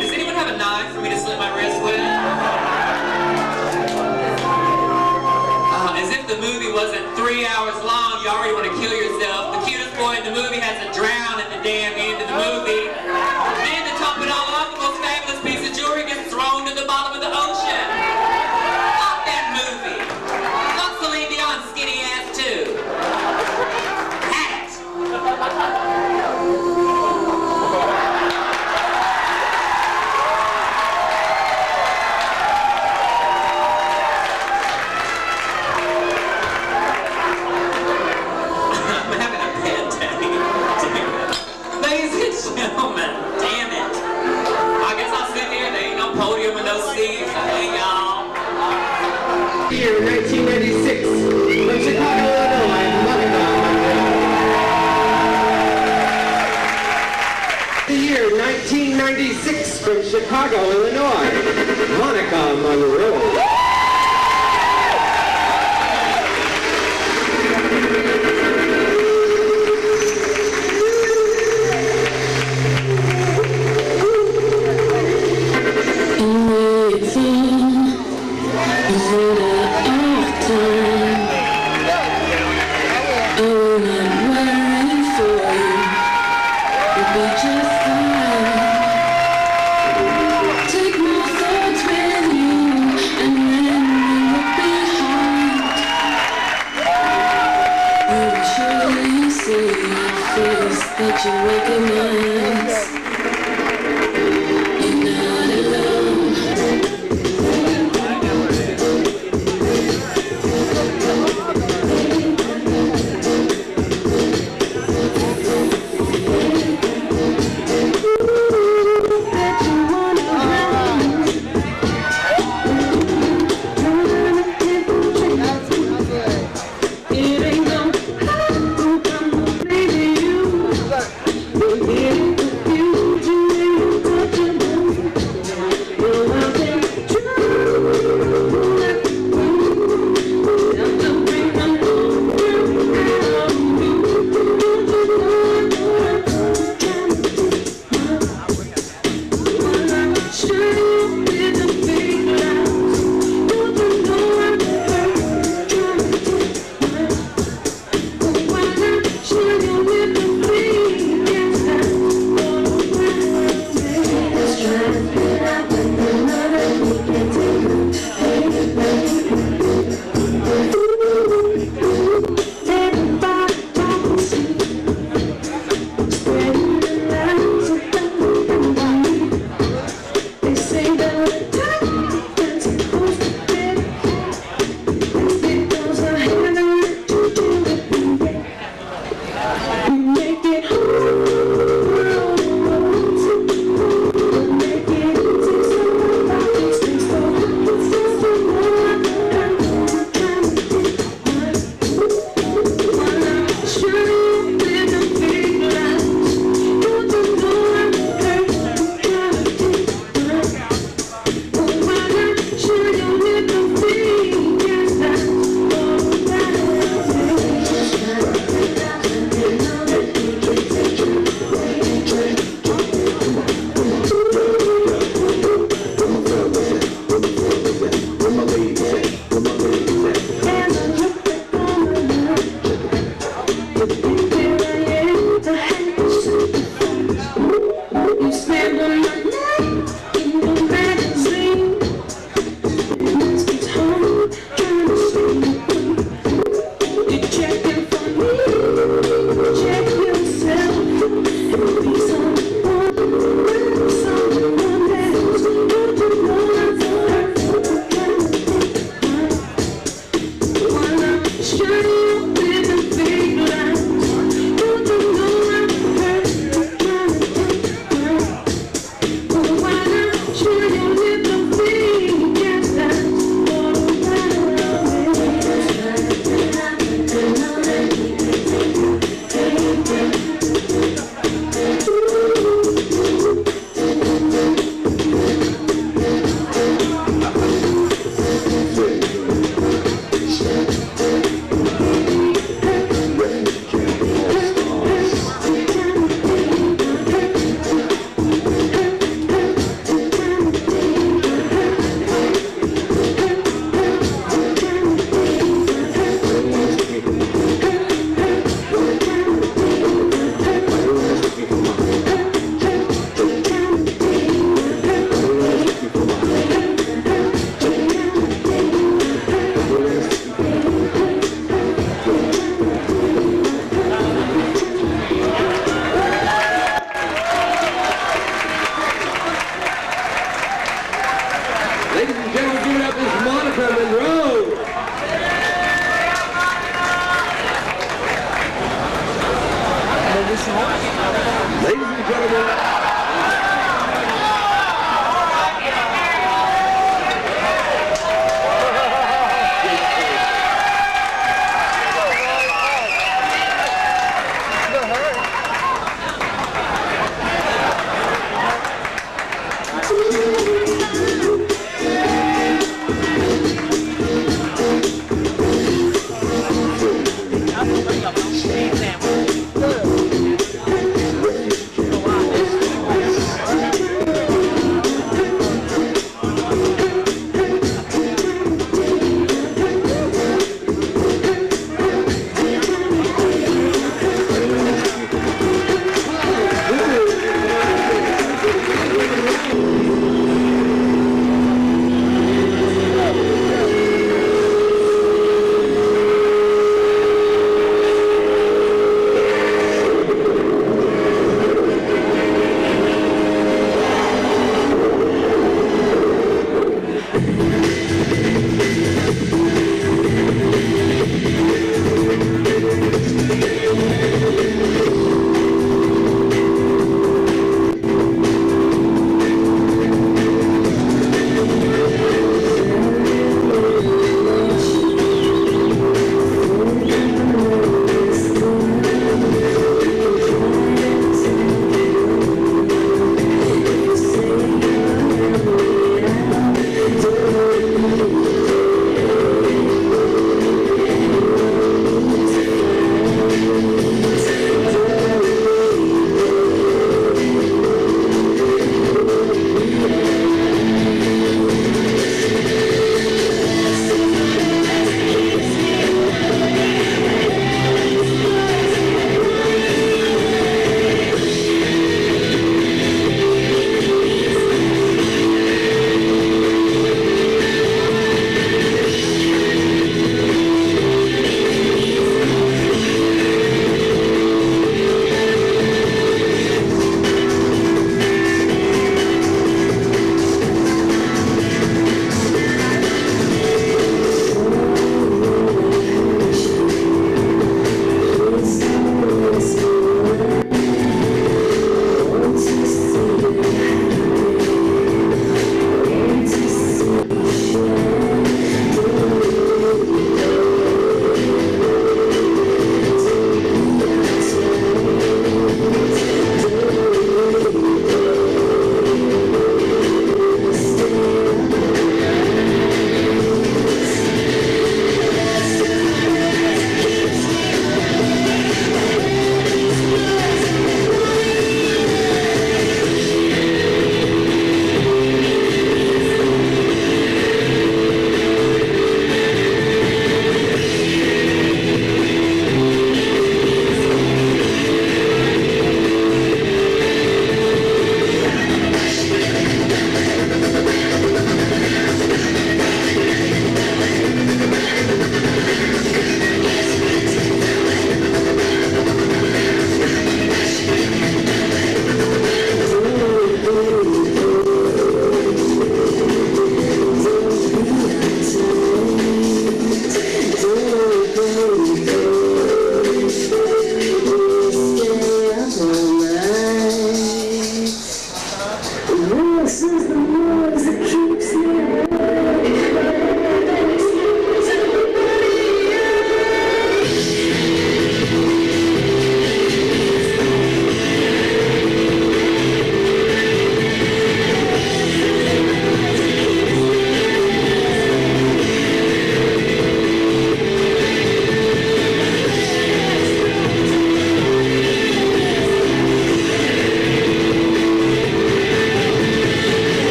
Does anyone have a knife for me to slit my wrist with? As if the movie wasn't 3 hours long, you already want to kill yourself. The cutest boy in the movie has to drown at the damn end of the movie. Then to top it all off, the most fabulous piece of jewelry gets thrown to the bottom of the ocean. Fuck that movie. Fuck Celine Dion's skinny ass too. Hat. I'm having a bad day. Ladies and gentlemen, damn it. I guess I'll sit here. There ain't no podium with no seats. Hey, y'all. Year 1996, from Chicago, Illinois, Monica Munro. The year 1996, from Chicago, Illinois, Monica Munro. That you recognize you're not alone. That you wanna run. It ain't no baby, you will get it with you.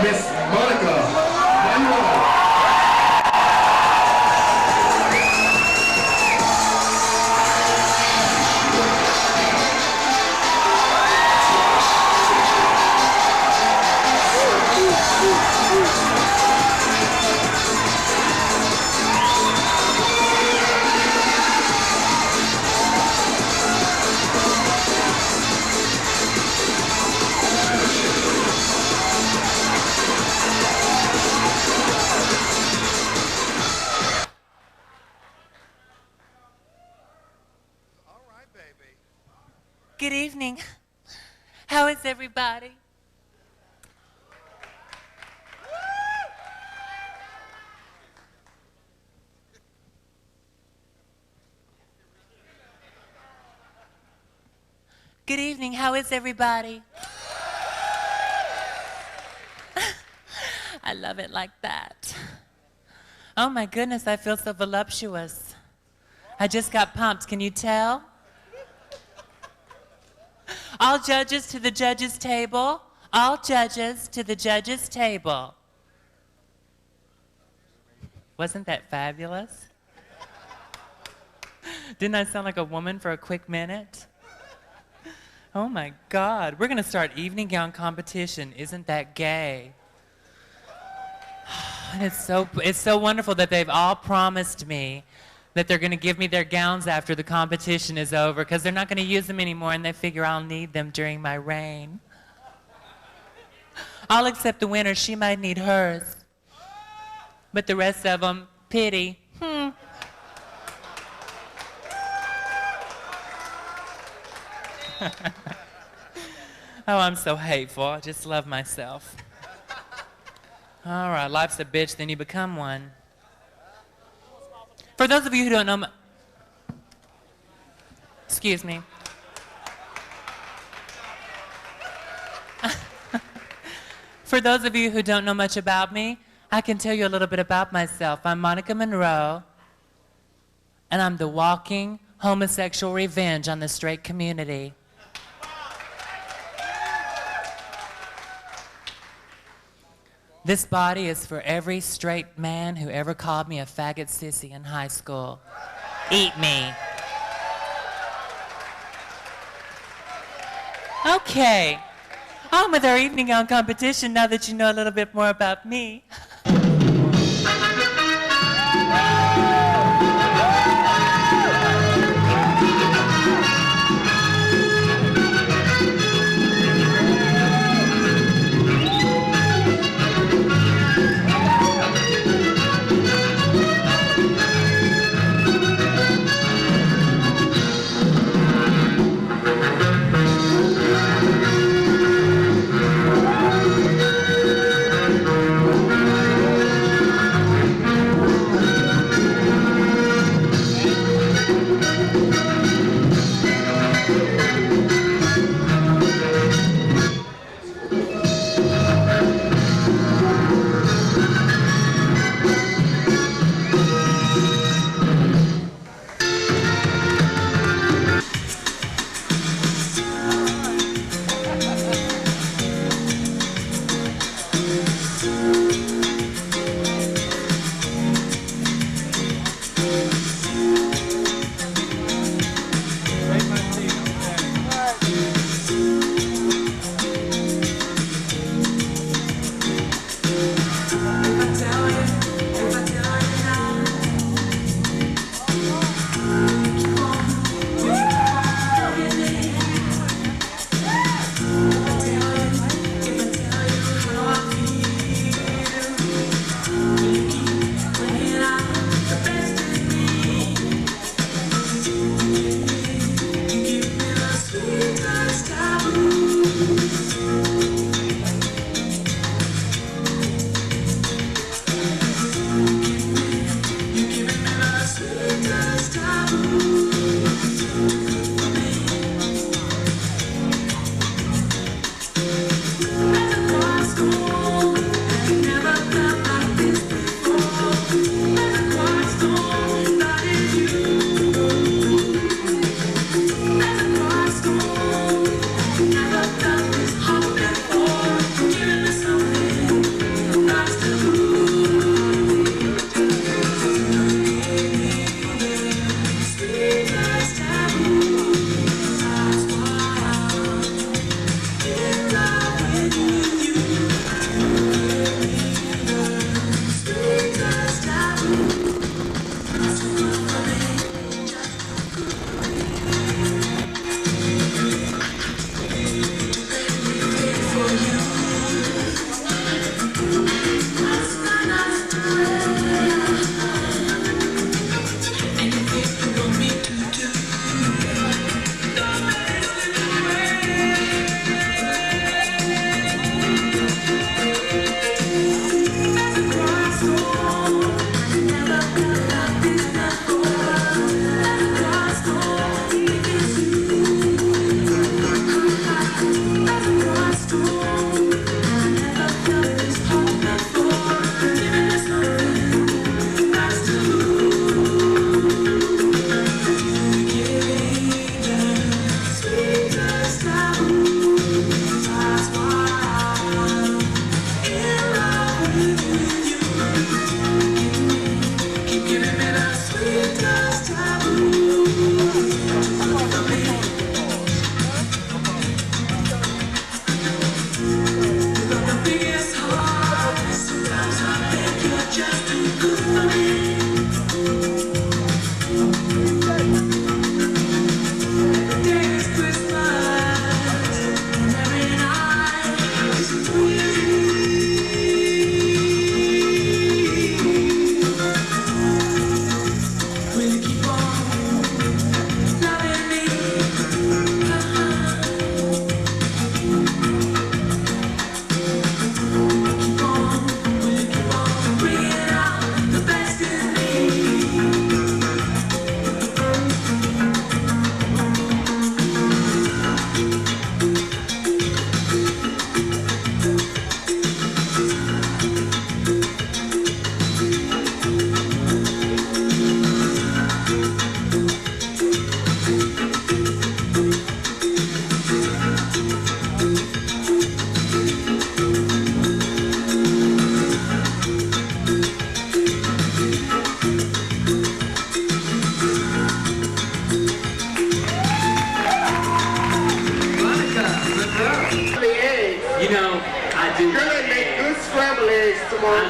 Miss Monica Munro. 'Good evening. How is everybody? Good evening. How is everybody? I love it like that. Oh my goodness, I feel so voluptuous. I just got pumped, can you tell? All judges to the judges' table. All judges to the judges' table. Wasn't that fabulous? Didn't I sound like a woman for a quick minute? Oh my God, we're gonna start evening gown competition. Isn't that gay? And it's so wonderful that they've all promised me that they're gonna give me their gowns after the competition is over, because they're not gonna use them anymore and they figure I'll need them during my reign. All except the winner, she might need hers. But the rest of them, pity. Oh, I'm so hateful. I just love myself. All right, life's a bitch, then you become one. For those of you who don't know, excuse me. For those of you who don't know much about me, I can tell you a little bit about myself. I'm Monica Munro, and I'm the walking homosexual revenge on the straight community. This body is for every straight man who ever called me a faggot sissy in high school. Eat me. Okay. On with our evening gown competition now that you know a little bit more about me.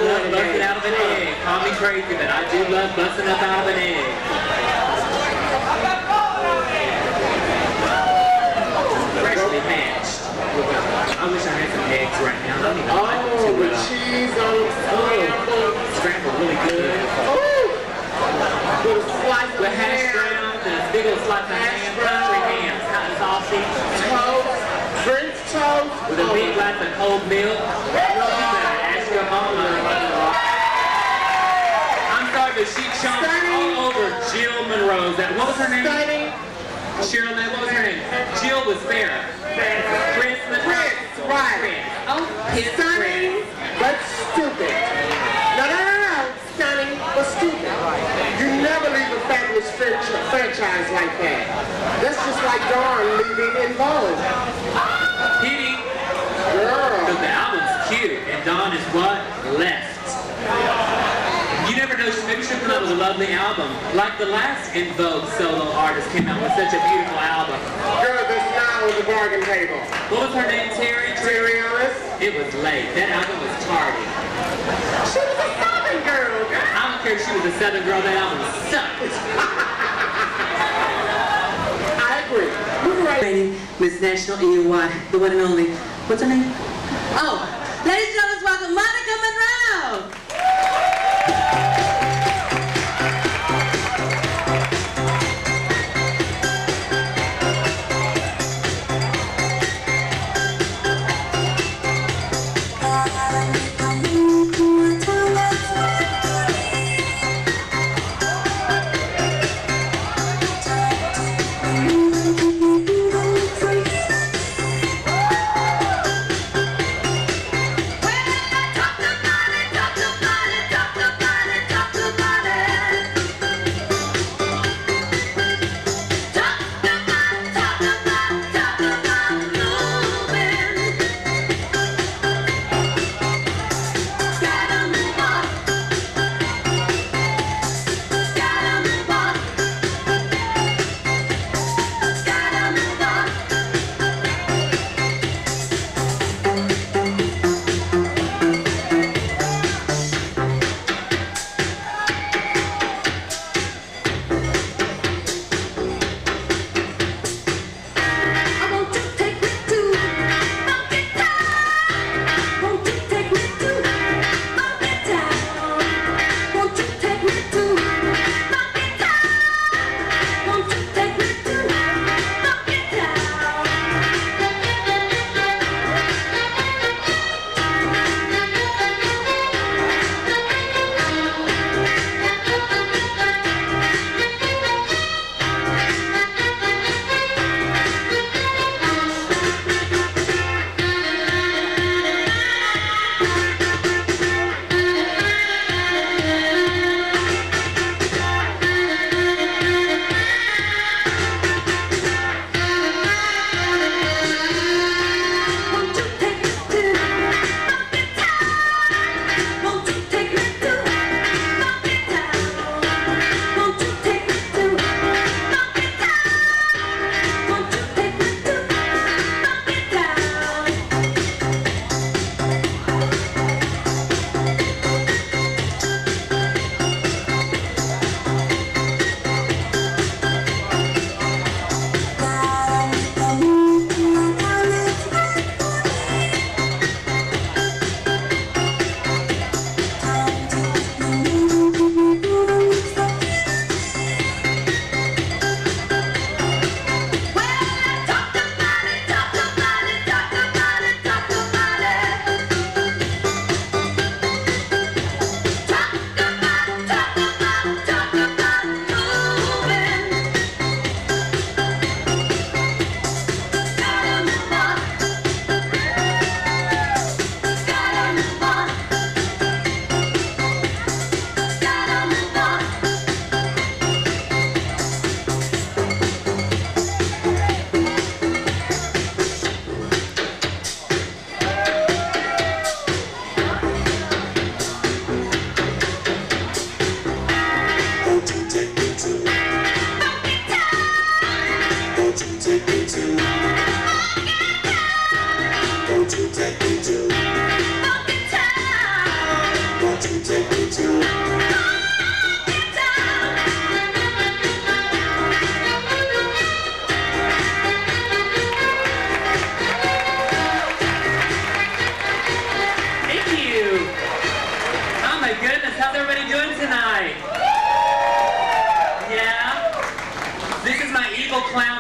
love busting out of an egg. Call me crazy, but I do love busting up out of an egg. Freshly hatched. I wish I had some eggs right now. I don't even like them too well. Cheese on scrambled. Scrambled really good. With a slice of with hash ham. browns and a big old slice of ham. Country hams. Hot and saucy. Toast. French toast. With a big glass of cold milk. You better ask your mama. I'm sorry, but she chomped all over Jill Monroe's. What was her name? Cheryl, what was her name? Jill was Farrah. Prince, right. Oh, his Stunning, but stupid. No. Stunning, but stupid. You never leave a fabulous franchise like that. That's just like Dawn leaving in Vogue. Kitty. Girl. Because the album's cute, and Dawn is what? Left. You never know, maybe she'll come out with a lovely album. Like the last In Vogue solo artist came out with such a beautiful album. Girl, that's now on the bargain table. What was her name? Terry? Terry Ellis. It was late. That album was tardy. She was a Southern girl. I don't care if she was a Southern girl, that album sucked. I agree. Move right. Miss National EY, the one and only. What's her name? Oh, ladies and gentlemen, welcome Monica Munro.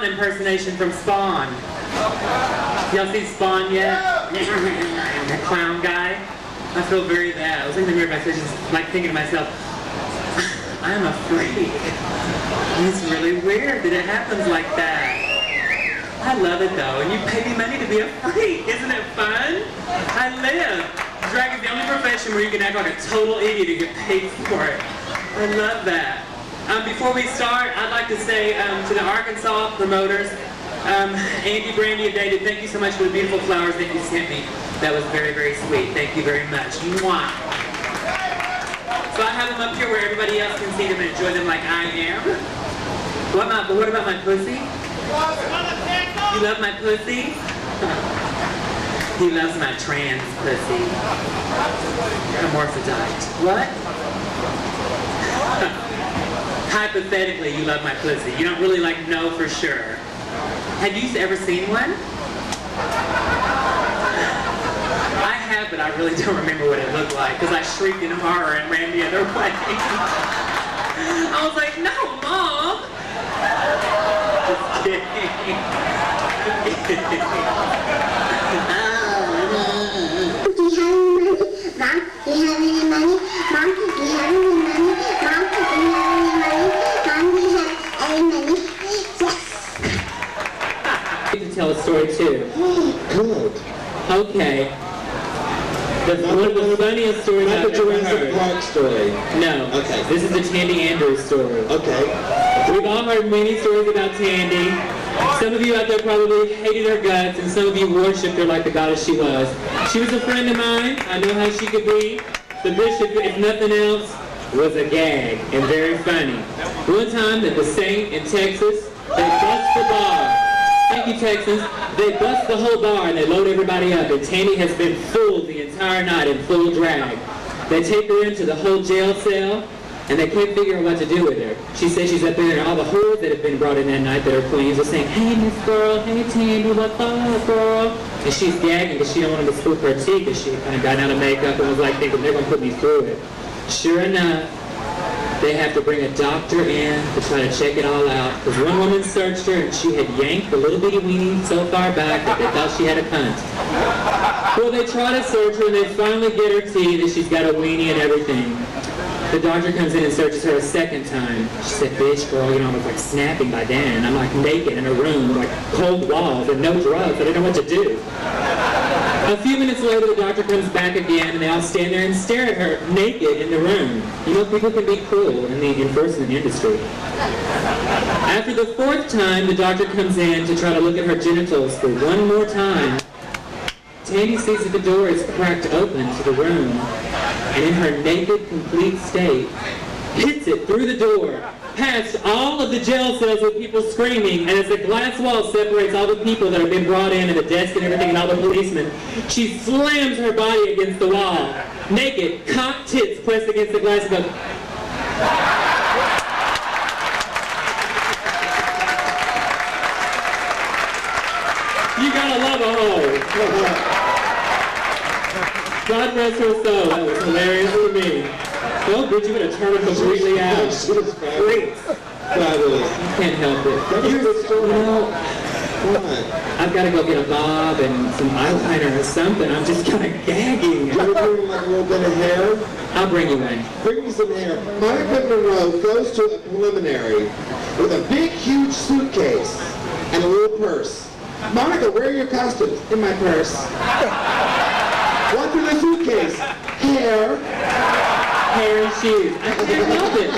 clown impersonation from Spawn. Y'all see Spawn yet? That clown guy? I feel very bad. I was looking at the mirror just like thinking to myself, I'm a freak. It's really weird that it happens like that. I love it though, and you pay me money to be a freak. Isn't it fun? I live. Drag is the only profession where you can act like a total idiot and get paid for it. I love that. Before we start, I'd like to say to the Arkansas promoters, Andy, Brandy, and David, thank you so much for the beautiful flowers that you sent me. That was very, very sweet. Thank you very much. Mwah. So I have them up here where everybody else can see them and enjoy them like I am. What about my pussy? You love my pussy? He loves my trans pussy. Hermaphrodite. What? Hypothetically, you love my pussy. You don't really like know for sure. Have you ever seen one? I have, but I really don't remember what it looked like because I shrieked in horror and ran the other way. I was like, no, Mom! Just kidding. Mom, do you have any money? Mom, do you have any money? Mom, do you have any money? Mom, do you have any money? Yes! I need to tell a story too. Good. Okay. One of the funniest stories I've ever heard. Not the Jurassic Park story. No. Okay. This is the Tandy Andrews story. Okay. We've all heard many stories about Tandy. Some of you out there probably hated her guts, and some of you worshipped her like the goddess she was. She was a friend of mine. I know how she could be. The bishop, if nothing else, was a gag and very funny. One time at the Saint in Texas, they bust the bar. Thank you, Texans. They bust the whole bar and they load everybody up, and Tandy has been fooled the entire night in full drag. They take her into the whole jail cell, and they can't figure out what to do with her. She says she's up there, and all the whores that have been brought in that night that are queens are saying, hey, Miss Girl, hey, Tandy, what's up, girl? And she's gagging because she don't want them to spook her teeth because she kind of got out of makeup and was like thinking they're going to put me through it. Sure enough, they have to bring a doctor in to try to check it all out because one woman searched her and she had yanked the little bitty weenie so far back that they thought she had a cunt. Well, they try to search her and they finally get her teeth and she's got a weenie and everything. The doctor comes in and searches her a second time. She said, bitch, girl, you know, I was like snapping by then. And I'm like naked in a room with like cold walls and no drugs. I didn't know what to do. A few minutes later, the doctor comes back again and they all stand there and stare at her naked in the room. You know, people can be cruel in the enforcement industry. After the fourth time, the doctor comes in to try to look at her genitals for one more time. Tandy sees that the door is cracked open to the room, and in her naked, complete state, hits it through the door, past all of the jail cells with people screaming, and as the glass wall separates all the people that have been brought in and the desk and everything and all the policemen, she slams her body against the wall, naked, cocked tits pressed against the glass and goes, you gotta love a hoe. God rest her soul. That was hilarious for me. Oh, bitch, you would have turned her completely out. She was great. Fabulous. You can't help it. You know, I've got to go get a bob and some eyeliner or something. I'm just kind of gagging. You ever bring like a little bit of hair? I'll bring you in. Bring me some hair. Monica Munro goes to a preliminary with a big, huge suitcase and a little purse. Monica, where are your costumes? In my purse. What's in the suitcase? Hair. Hair and shoes. I can't help it.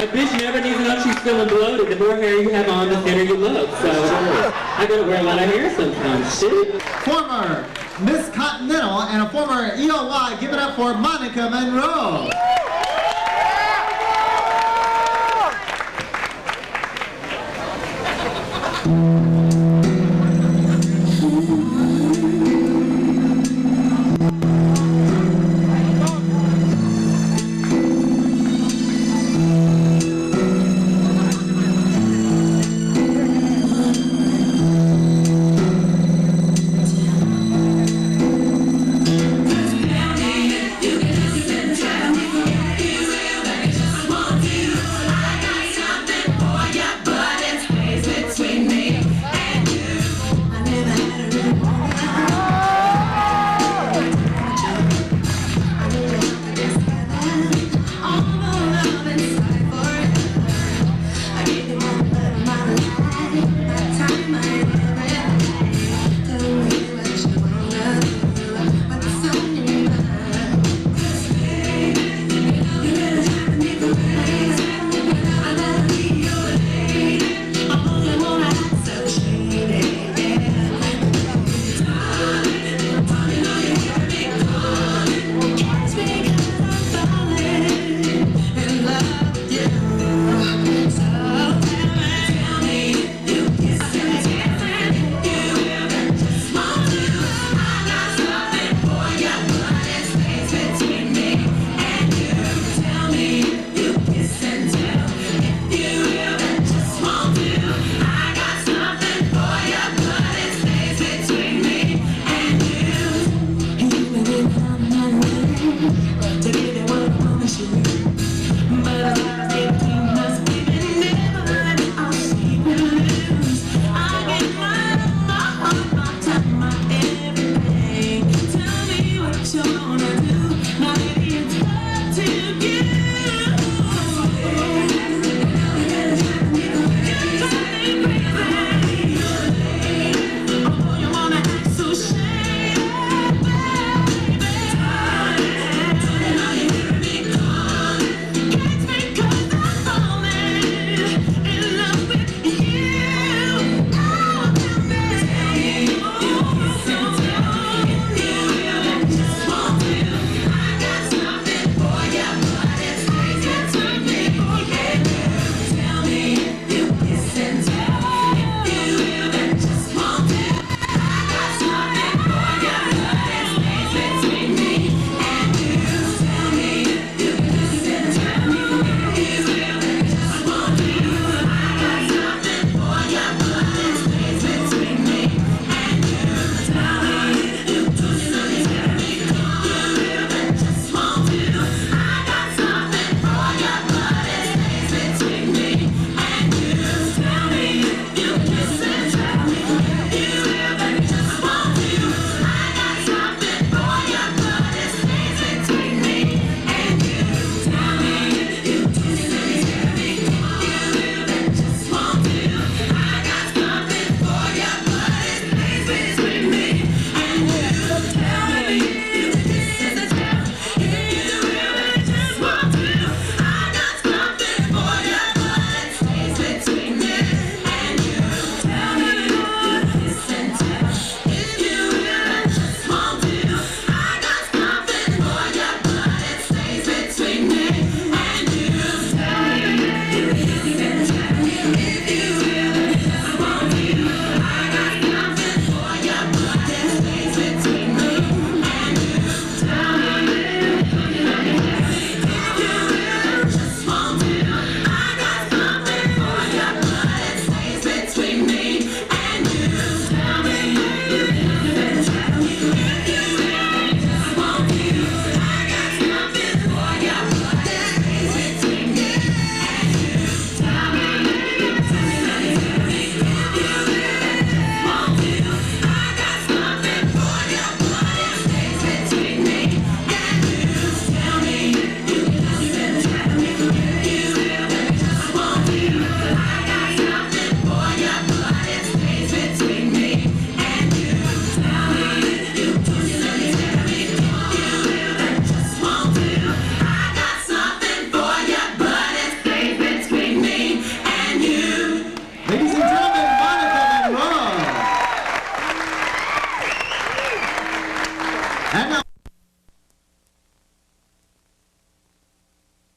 A bitch never needs to know she's feeling bloated. The more hair you have on, the thinner you look. So I gotta wear a lot of hair sometimes. Shit. Former Miss Continental and a former EOY, give it up for Monica Munro. Between me And now